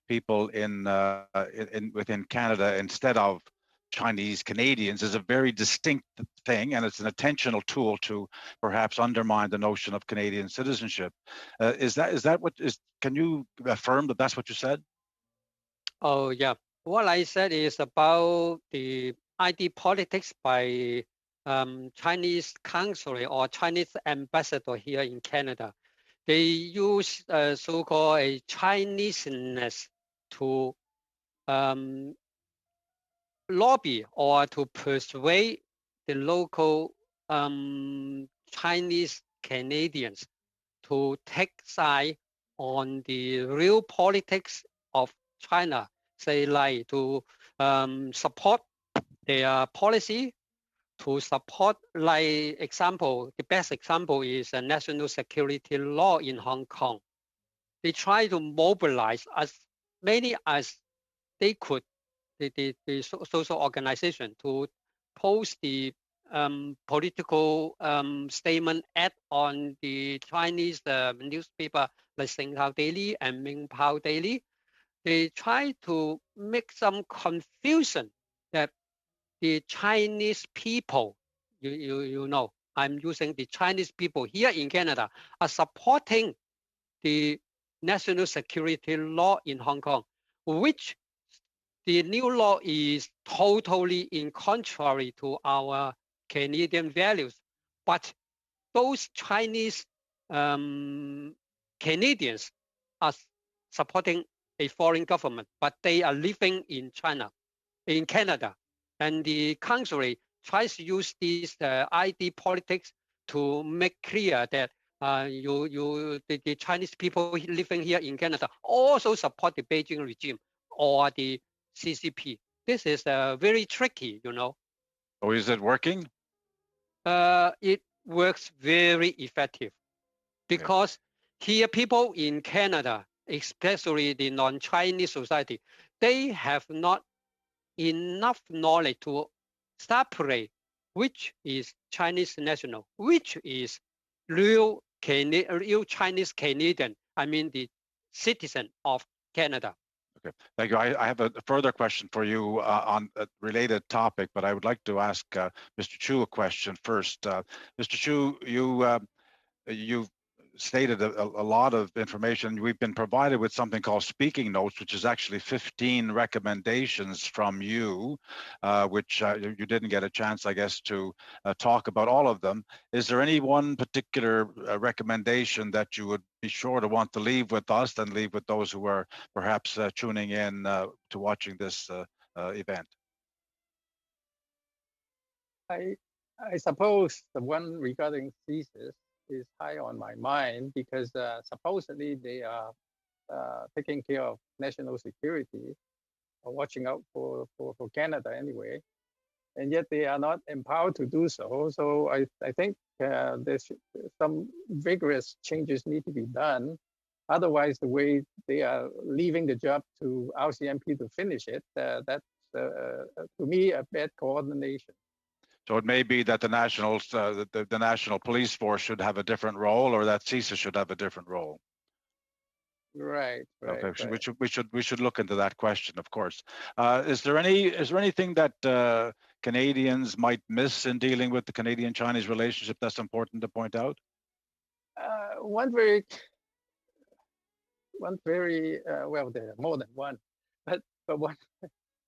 people within Canada instead of Chinese Canadians is a very distinct thing, and it's an intentional tool to perhaps undermine the notion of Canadian citizenship. Is that what is? Can you affirm that that's what you said?
Oh yeah, what I said is about the ID politics by Chinese consulate or Chinese ambassador here in Canada. They use so-called a Chineseness to lobby or to persuade the local Chinese Canadians to take side on the real politics of China, say like to support their policy, to support, like example, the best example is a national security law in Hong Kong. They try to mobilize as many as they could, the social organization, to post the political statement ad on the Chinese newspaper like Shanghai Daily and Mingpao Daily. They try to make some confusion that the Chinese people, you know, I'm using the Chinese people here in Canada, are supporting the national security law in Hong Kong, which the new law is totally in contrary to our Canadian values. But those Chinese Canadians are supporting a foreign government, but they are living in China, in Canada. And the country tries to use this ID politics to make clear that the Chinese people living here in Canada also support the Beijing regime or the CCP. This is very tricky, you know.
Oh, is it working?
It works very effective because here people in Canada, especially the non-Chinese society, they have not enough knowledge to separate which is Chinese national, which is real Chinese Canadian, I mean the citizen of Canada.
Okay, thank you. I have a further question for you on a related topic, but I would like to ask Mr. Chu a question first. Mr. Chu, you've stated a lot of information. We've been provided with something called speaking notes, which is actually 15 recommendations from you, which you didn't get a chance, I guess, to talk about all of them. Is there any one particular recommendation that you would be sure to want to leave with us and leave with those who are perhaps tuning in to watching this event?
I suppose the one regarding CSIS is high on my mind because supposedly they are taking care of national security or watching out for Canada anyway, and yet they are not empowered to do so. So I think there's some vigorous changes need to be done. Otherwise, the way they are leaving the job to RCMP to finish it, that's to me a bad coordination.
So it may be that the the national police force should have a different role, or that CSIS should have a different role.
Right.
Okay.
Right.
We should look into that question, of course. Is there anything that Canadians might miss in dealing with the Canadian-Chinese relationship that's important to point out?
One very well, there are more than one, but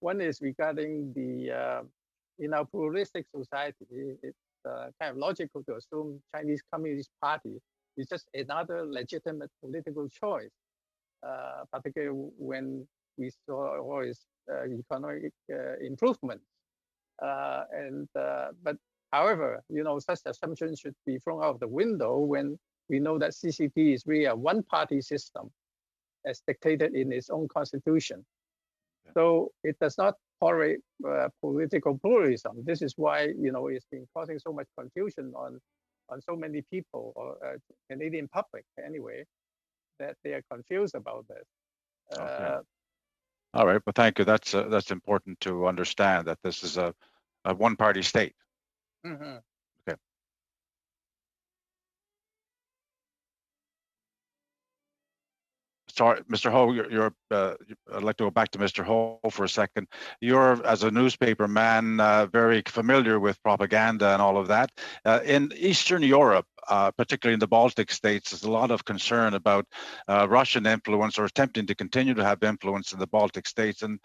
one is regarding the in our pluralistic society, it's kind of logical to assume Chinese Communist Party is just another legitimate political choice, particularly when we saw all its economic improvements. But however, you know, such assumptions should be thrown out of the window when we know that CCP is really a one-party system as dictated in its own constitution. So it does not tolerate political pluralism. This is why, you know, it's been causing so much confusion on so many people, or Canadian public anyway, that they are confused about this.
Okay. All right, well, thank you. That's important to understand that this is a one-party state.
Mm-hmm.
Okay. Sorry, Mr. Ho, I'd like to go back to Mr. Ho for a second. You're, as a newspaper man, very familiar with propaganda and all of that. In Eastern Europe, particularly in the Baltic states, there's a lot of concern about Russian influence, or attempting to continue to have influence in the Baltic states. And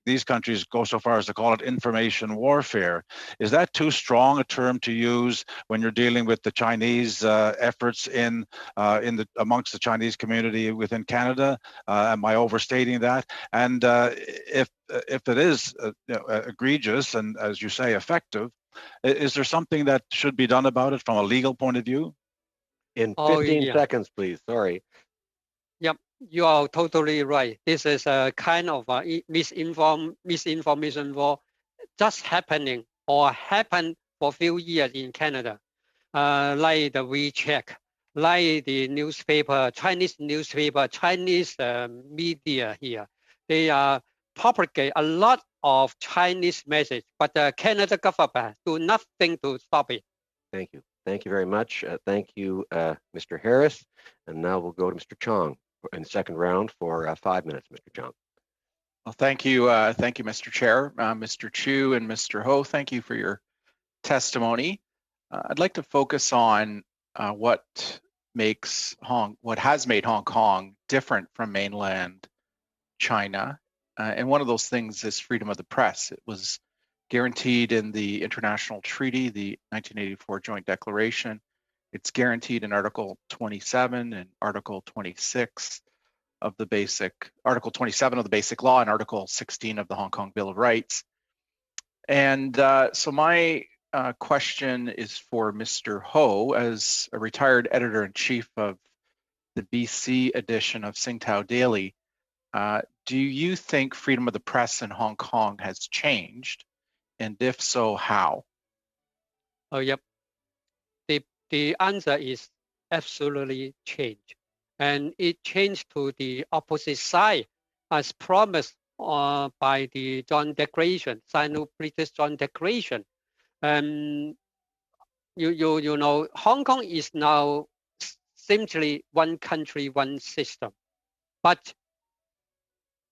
these countries go so far as to call it information warfare. Is that too strong a term to use when you're dealing with the Chinese efforts amongst the Chinese community within Canada? Am I overstating that? And if it is egregious and, as you say, effective, is there something that should be done about it from a legal point of view?
In 15 seconds, please. Sorry.
Yep, you are totally right. This is a kind of misinformation war just happening or happened for a few years in Canada, like the WeChat, like the newspaper, Chinese newspaper, Chinese media here. They propagate a lot of Chinese message, but the Canada government do nothing to stop it.
Thank you. Thank you very much. Thank you, Mr. Harris. And now we'll go to Mr. Chong in the second round for 5 minutes, Mr. Chong.
Well, thank you, Mr. Chair, Mr. Chu, and Mr. Ho. Thank you for your testimony. I'd like to focus on what has made Hong Kong different from mainland China, and one of those things is freedom of the press. It was guaranteed in the international treaty, the 1984 Joint Declaration. It's guaranteed in Article 27 and Article 26 of the Article 27 of the Basic Law and Article 16 of the Hong Kong Bill of Rights. And so my question is for Mr. Ho, as a retired editor-in-chief of the BC edition of Singtao Daily. Do you think freedom of the press in Hong Kong has changed? And if so, how?
Oh, yep. The answer is absolutely changed. And it changed to the opposite side as promised by the Joint Declaration, Sino-British Joint Declaration. You know, Hong Kong is now simply one country, one system. But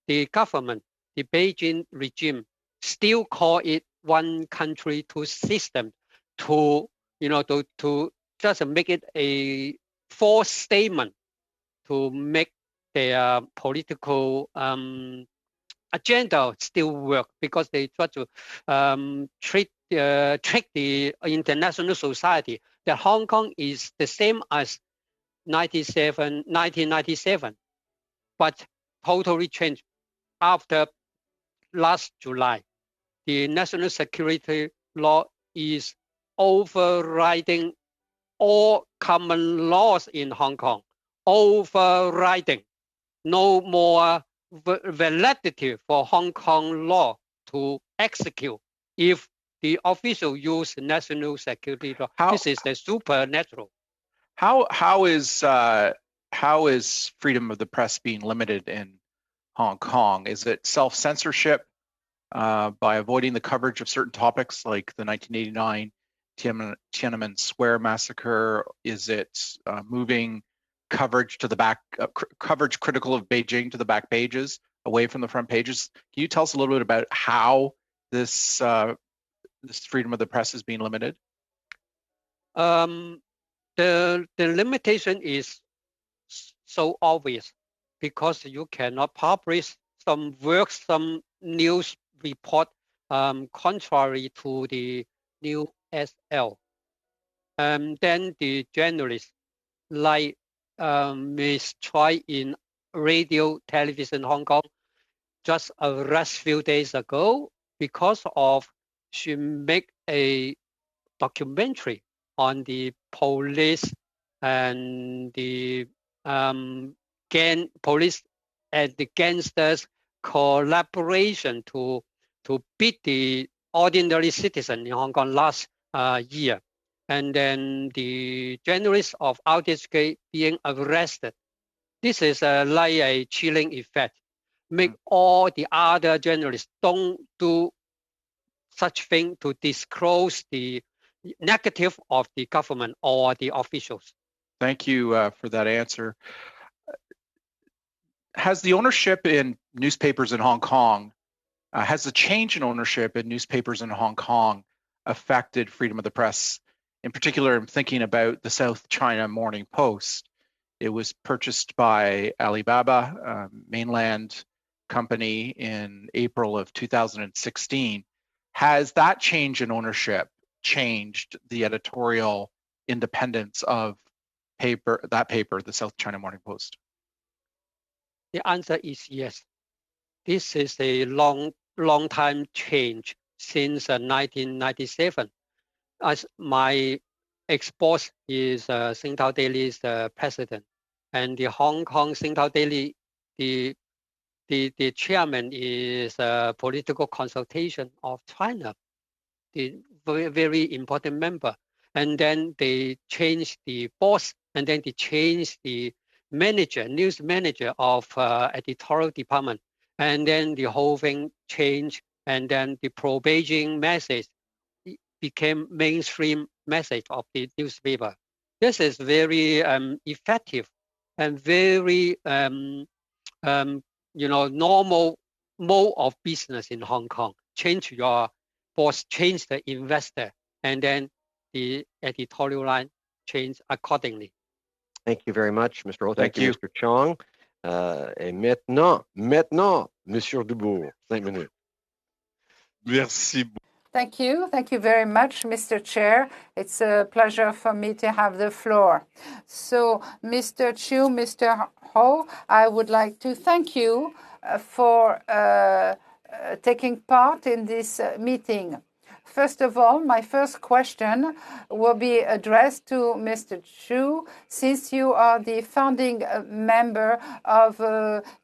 the government, the Beijing regime, still call it one country, two system, to just make it a false statement to make their political agenda still work, because they try to trick the international society that Hong Kong is the same as 1997, but totally changed after last July. The national security law is overriding all common laws in Hong Kong. Overriding. No more validity for Hong Kong law to execute if the official use national security law. This is the supernatural.
How is freedom of the press being limited in Hong Kong? Is it self-censorship by avoiding the coverage of certain topics like the 1989 Tiananmen Square massacre? Is it moving coverage to the back, coverage critical of Beijing to the back pages, away from the front pages? Can you tell us a little bit about how this freedom of the press is being limited?
The limitation is so obvious, because you cannot publish some works, some news report contrary to the new SL. Then the journalists like Ms. Choi in Radio Television Hong Kong just arrested a few days ago because of she make a documentary on the police and the police and the gangsters collaboration to beat the ordinary citizen in Hong Kong last year. And then the journalists of RTHK being arrested. This is like a chilling effect. Make all the other journalists don't do such thing to disclose the negative of the government or the officials.
Thank you for that answer. Has the ownership in newspapers in Hong Kong, has the change in ownership in newspapers in Hong Kong affected freedom of the press? In particular, I'm thinking about the South China Morning Post. It was purchased by Alibaba, a mainland company, in April of 2016. Has that change in ownership changed the editorial independence of that paper, the South China Morning Post?
The answer is yes. This is a long time change since 1997. As my ex-boss is Singtao Daily's president, and the Hong Kong Singtao Daily, the chairman is a political consultation of China, the very important member. And then they changed the boss, and then they changed the manager, news manager of editorial department. And then the whole thing changed, and then the pro-Beijing message became mainstream message of the newspaper. This is very effective and very normal mode of business in Hong Kong. Change your boss, change the investor, and then the editorial line change accordingly.
Thank you very much, Mr. Ho.
Thank you.
Mr. Chong. Et maintenant, Monsieur Dubourg, 5 minutes.
Merci.
Thank you. Thank you very much, Mr. Chair. It's a pleasure for me to have the floor. So, Mr. Chu, Mr. Ho, I would like to thank you for taking part in this meeting. First of all, my first question will be addressed to Mr. Chu, since you are the founding member of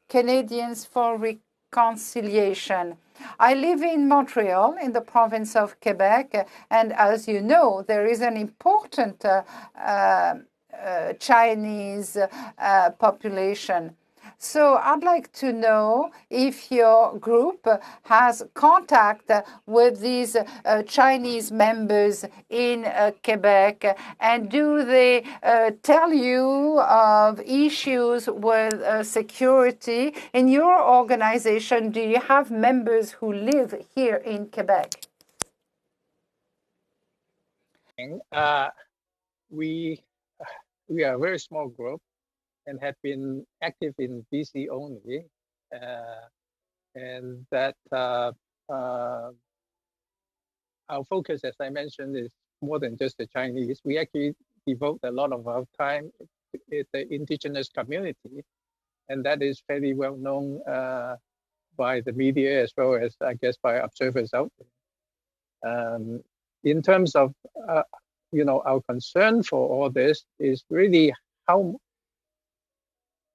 Canadians for Reconciliation. I live in Montreal, in the province of Quebec, and as you know, there is an important Chinese population. So I'd like to know if your group has contact with these Chinese members in Quebec, and do they tell you of issues with security? In your organization, do you have members who live here in Quebec?
We are a very small group and have been active in BC only, and that our focus, as I mentioned, is more than just the Chinese. We actually devote a lot of our time to the indigenous community, and that is fairly well known by the media as well as, I guess, by observers out there. In terms of our concern for all this is really how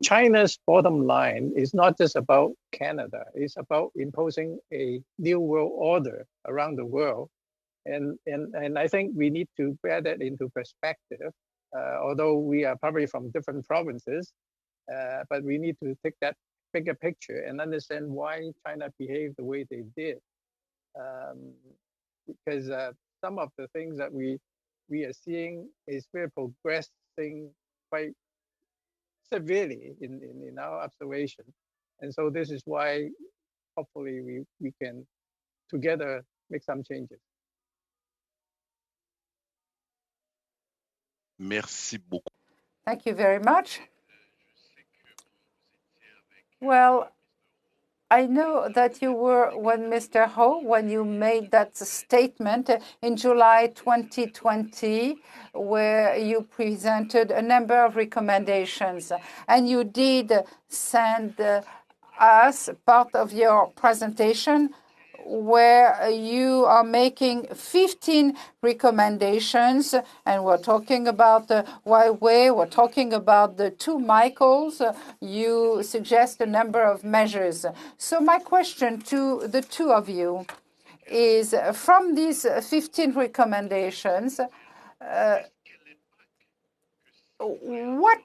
China's bottom line is not just about Canada. It's about imposing a new world order around the world. And I think we need to bear that into perspective, although we are probably from different provinces, but we need to take that bigger picture and understand why China behaved the way they did. Because some of the things that we are seeing is we're progressing quite severely in our observation. And so this is why hopefully we can together make some changes.
Merci beaucoup.
Thank you very much. Well, I know that you were with Mr. Ho when you made that statement in July 2020, where you presented a number of recommendations, and you did send us part of your presentation where you are making 15 recommendations, and we're talking about the Huawei, we're talking about the two Michaels. You suggest a number of measures. So my question to the two of you is, from these 15 recommendations, what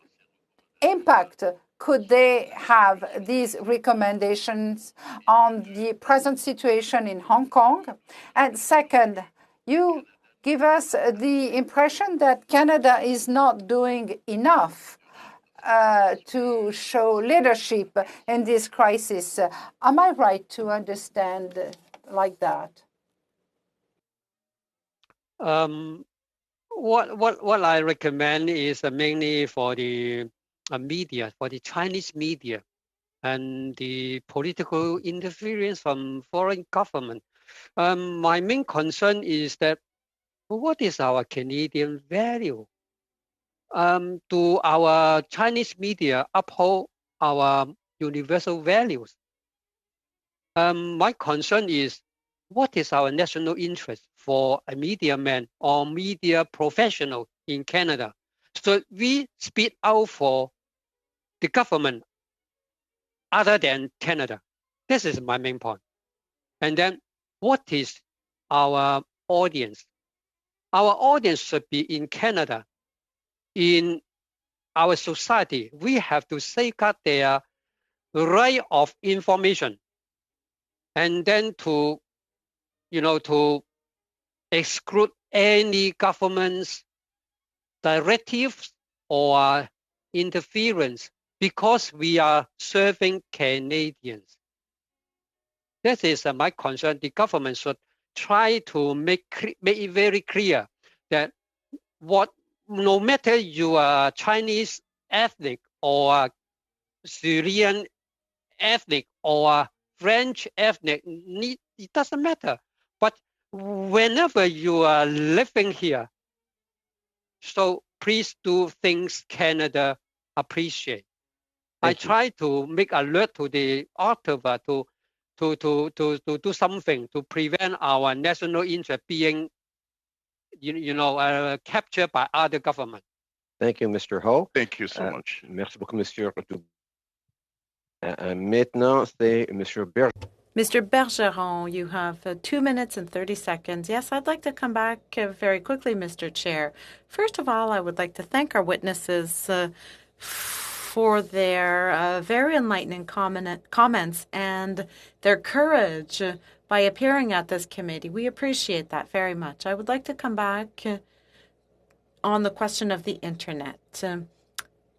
impact could they have, these recommendations, on the present situation in Hong Kong? And second, you give us the impression that Canada is not doing enough to show leadership in this crisis. Am I right to understand like that?
What I recommend is mainly for the media, for the Chinese media, and the political interference from foreign government. My main concern is that what is our Canadian value? Do our Chinese media uphold our universal values? My concern is, what is our national interest for a media man or media professional in Canada? So we speak out for the government other than Canada. This is my main point. And then what is our audience? Our audience should be in Canada. In our society, we have to safeguard their right of information, and then to exclude any government's directives or interference, because we are serving Canadians. That is my concern. The government should try to make it very clear that no matter you are Chinese ethnic or Syrian ethnic or French ethnic, it doesn't matter. But whenever you are living here, so please do things Canada appreciate. I try to make alert to the Ottawa to do something to prevent our national interest being, captured by other government.
Thank you, Mr. Ho.
Thank you so much.
Merci beaucoup, Monsieur. Maintenant, c'est Monsieur Bergeron.
Mr. Bergeron, you have 2 minutes and 30 seconds. Yes, I'd like to come back very quickly, Mr. Chair. First of all, I would like to thank our witnesses for their very enlightening comments and their courage by appearing at this committee. We appreciate that very much. I would like to come back on the question of the internet.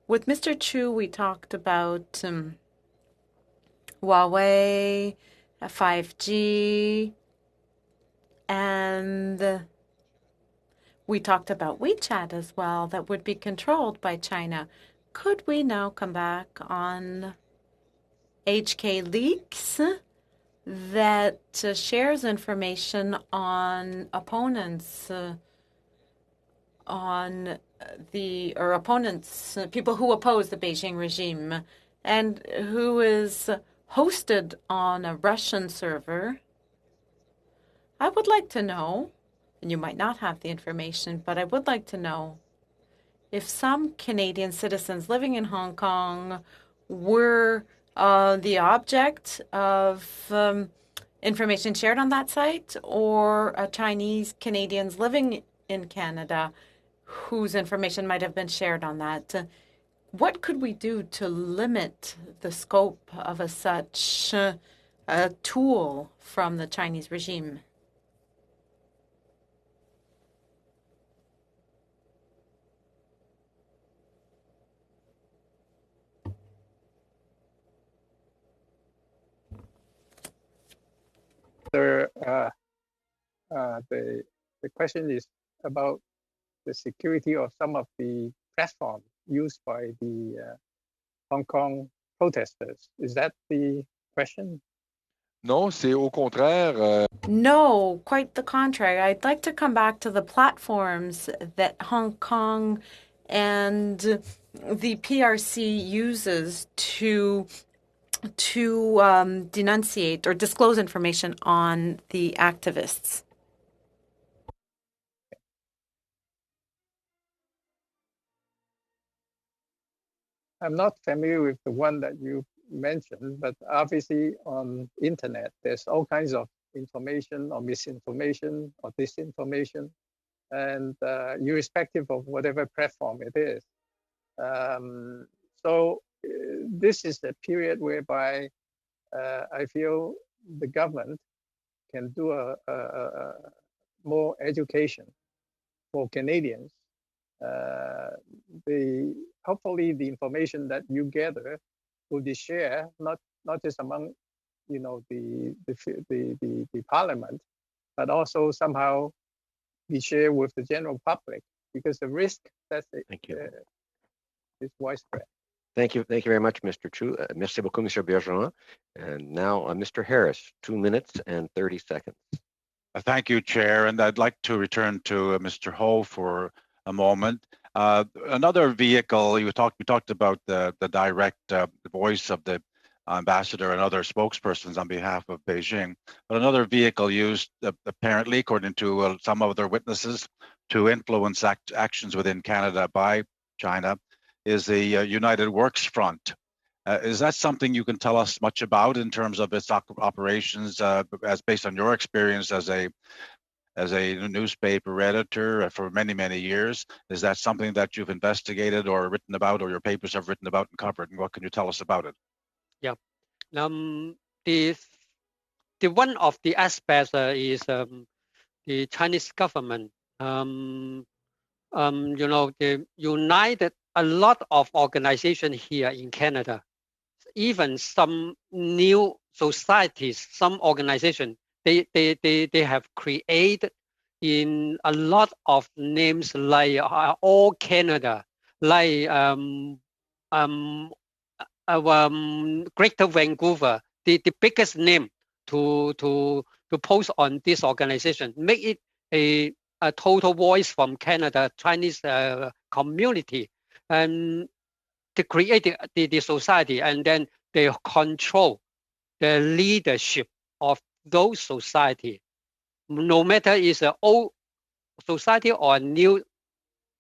With Mr. Chu, we talked about Huawei, 5G, and we talked about WeChat as well, that would be controlled by China. Could we now come back on HK Leaks that shares information on opponents, people who oppose the Beijing regime, and who is hosted on a Russian server? I would like to know, and you might not have the information, but I would like to know if some Canadian citizens living in Hong Kong were the object of information shared on that site, or Chinese Canadians living in Canada whose information might have been shared on that. What could we do to limit the scope of such a tool from the Chinese regime?
The question is about the security of some of the platforms used by the Hong Kong protesters. Is that the question?
Non, c'est au contraire.
No, quite the contrary. I'd like to come back to the platforms that Hong Kong and the PRC uses to denunciate or disclose information on the activists.
I'm not familiar with the one that you mentioned, but obviously on internet, there's all kinds of information or misinformation or disinformation, and irrespective of whatever platform it is. So this is a period whereby I feel the government can do a more education for Canadians. Hopefully the information that you gather will be shared not just among the parliament, but also somehow be shared with the general public, because the risk that is widespread.
Thank you very much, Mr. Chu. Merci beaucoup, Mr. Bergeron. And now, Mr. Harris, 2 minutes and 30 seconds.
Thank you, Chair. And I'd like to return to Mr. Ho for a moment. Another vehicle, we talked about the direct voice of the ambassador and other spokespersons on behalf of Beijing, but another vehicle used apparently, according to some of their witnesses, to influence actions within Canada by China is the United Works Front. Is that something you can tell us much about in terms of its operations, as based on your experience as a newspaper editor for many, many years? Is that something that you've investigated or written about, or your papers have written about and covered? And what can you tell us about it?
Yeah, the one of the aspects is the Chinese government. They united a lot of organizations here in Canada, even some new societies, some organizations. They have created in a lot of names like All Canada, like Greater Vancouver, the biggest name to post on this organization, make it a total voice from Canada Chinese community, and to create the society, and then they control the leadership of those society, no matter it's an old society or a new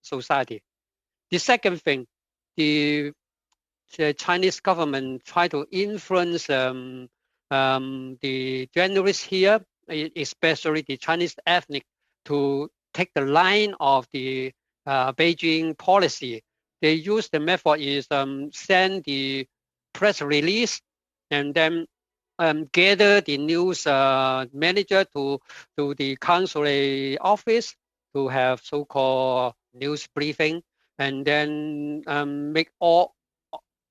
society. The second thing, the Chinese government try to influence the journalists here, especially the Chinese ethnic, to take the line of the Beijing policy. They use the method is send the press release and then gather the news manager to the consulate office to have so-called news briefing, and then make all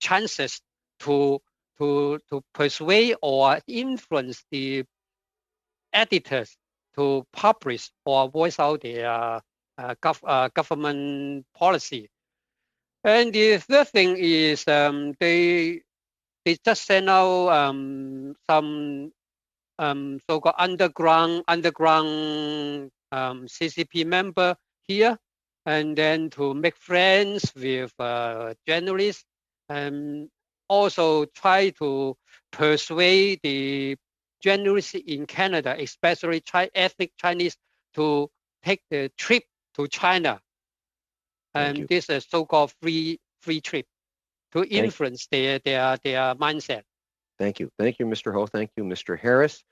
chances to persuade or influence the editors to publish or voice out their government policy. And the third thing is they just send out some so-called underground CCP member here, and then to make friends with journalists, and also try to persuade the journalists in Canada, especially ethnic Chinese, to take the trip to China. And this is so-called free trip to influence their mindset.
Thank you. Thank you, Mr. Ho. Thank you, Mr. Harris.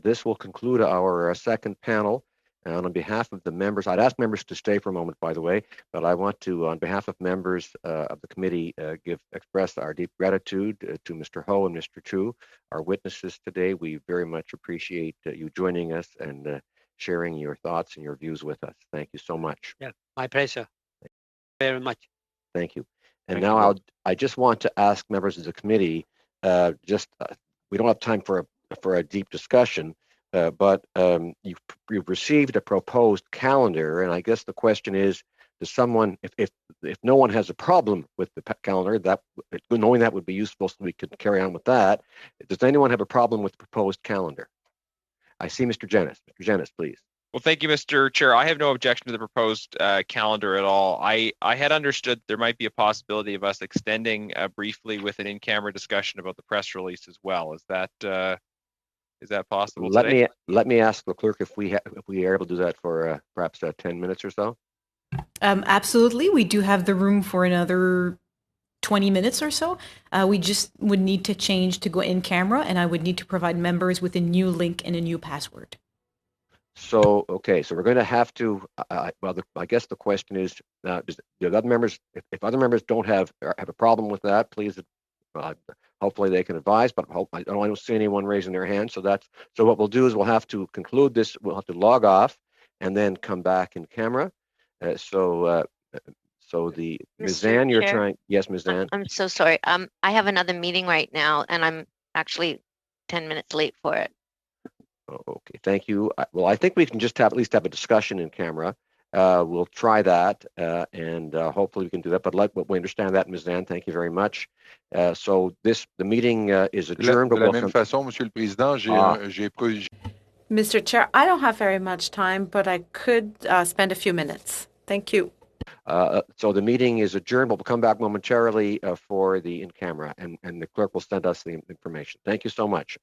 This will conclude our second panel. And on behalf of the members, I'd ask members to stay for a moment, by the way, but I want to, on behalf of members of the committee, express our deep gratitude to Mr. Ho and Mr. Chu, our witnesses today. We very much appreciate you joining us and sharing your thoughts and your views with us. Thank you so much.
Yeah, my pleasure. Very much.
Thank you. And now I just want to ask members of the committee, we don't have time for a deep discussion, but you've received a proposed calendar, and I guess the question is, does someone, if no one has a problem with the calendar, that knowing that would be useful so we could carry on with that. Does anyone have a problem with the proposed calendar? I see Mr. Jenis. Mr. Jenis, please.
Well, thank you, Mr. Chair. I have no objection to the proposed calendar at all. I had understood there might be a possibility of us extending briefly with an in-camera discussion about the press release as well. Is that possible today?
Let me ask the clerk if we are able to do that for perhaps 10 minutes or so.
Absolutely. We do have the room for another 20 minutes or so. We just would need to change to go in camera, and I would need to provide members with a new link and a new password.
So, okay, so we're going to have to, I guess the question is, do other members, if other members don't have a problem with that, please, hopefully they can advise, but I don't see anyone raising their hand. So what we'll do is we'll have to conclude this, we'll have to log off and then come back in camera. So the Ms. Zan, you're trying, yes, Ms. Zan.
I'm so sorry. I have another meeting right now, and I'm actually 10 minutes late for it.
Okay, thank you. Well, I think we can just at least have a discussion in camera. We'll try that, and hopefully we can do that. But we understand that, Ms. Zan. Thank you very much. So the meeting is adjourned.
De la même façon, Monsieur le Président,
Mr. Chair, I don't have very much time, but I could spend a few minutes. Thank you.
So the meeting is adjourned, but we'll come back momentarily for the in-camera, and the clerk will send us the information. Thank you so much.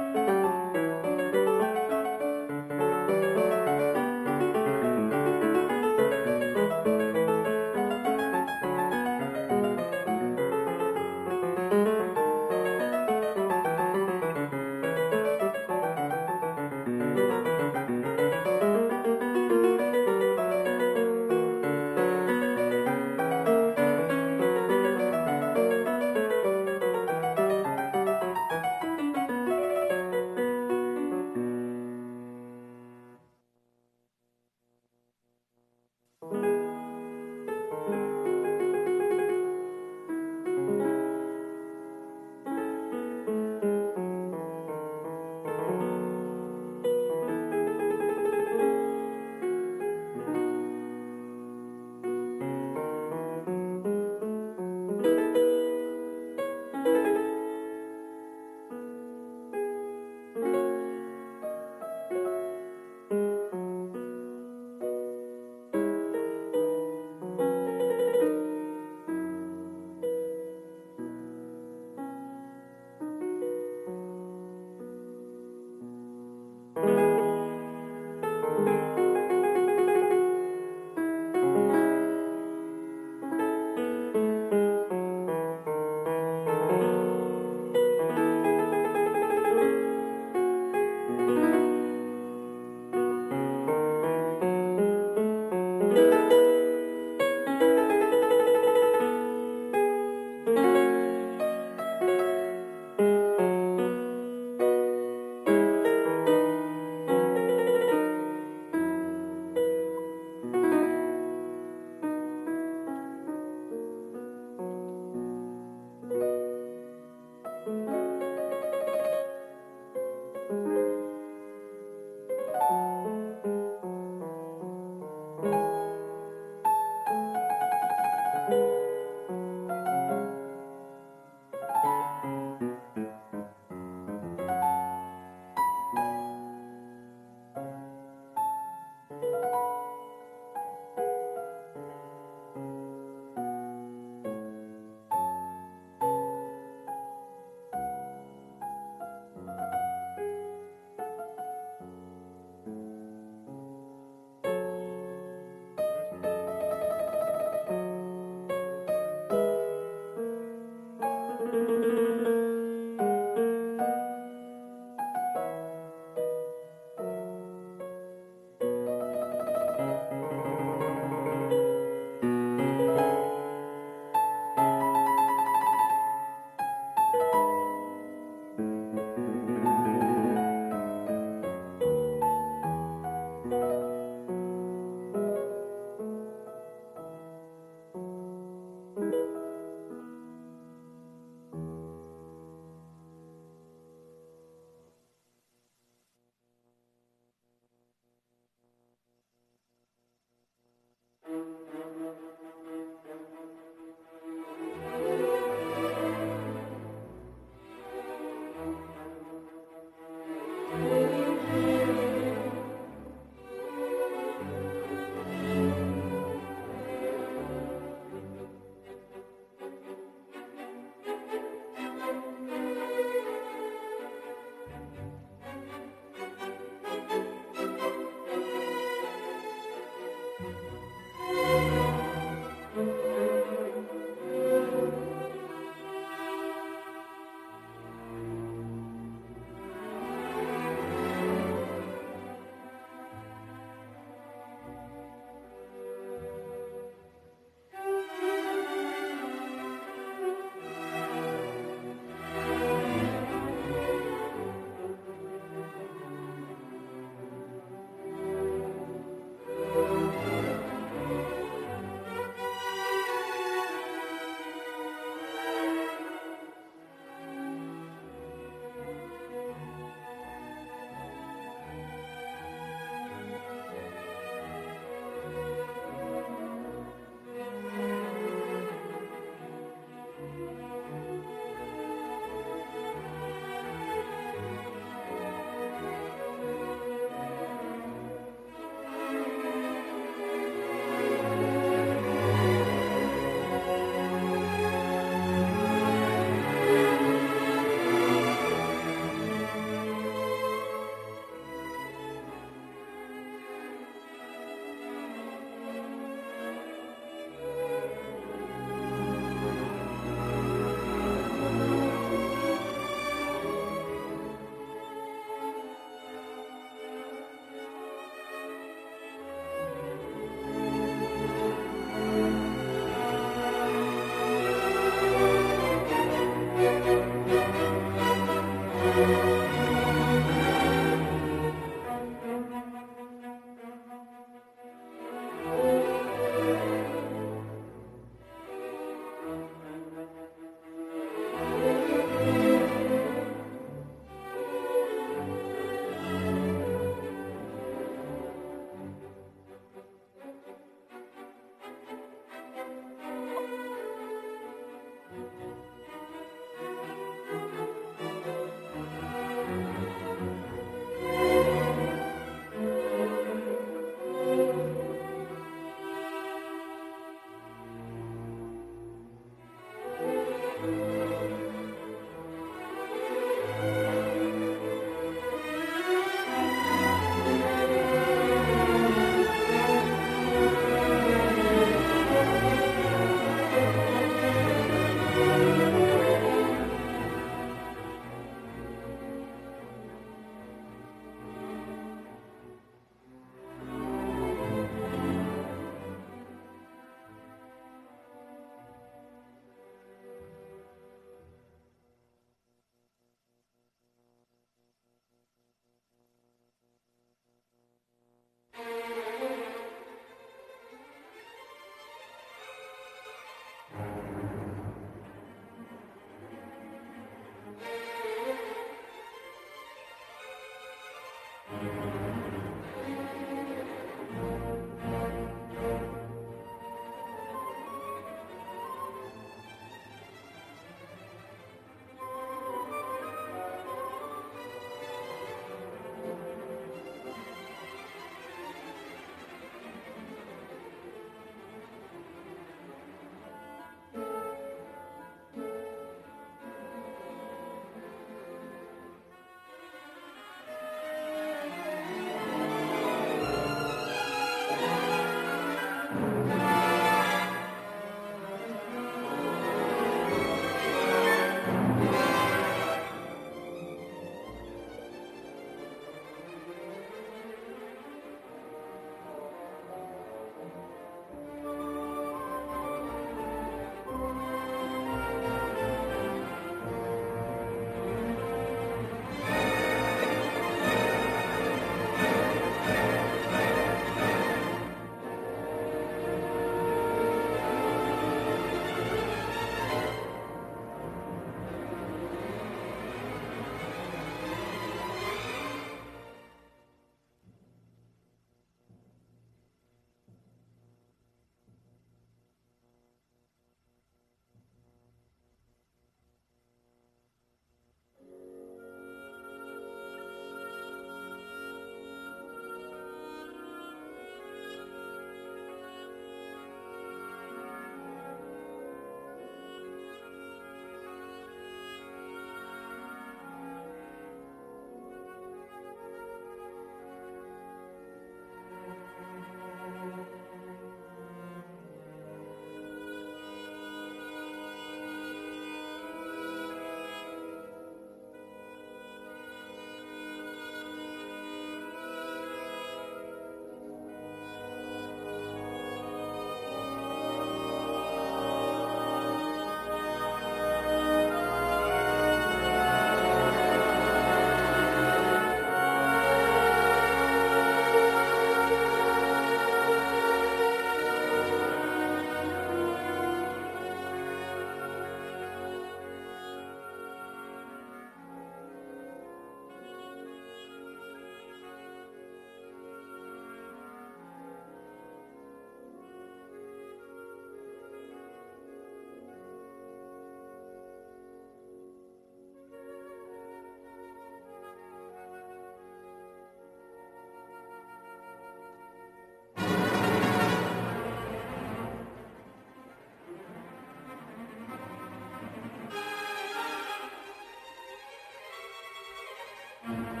you.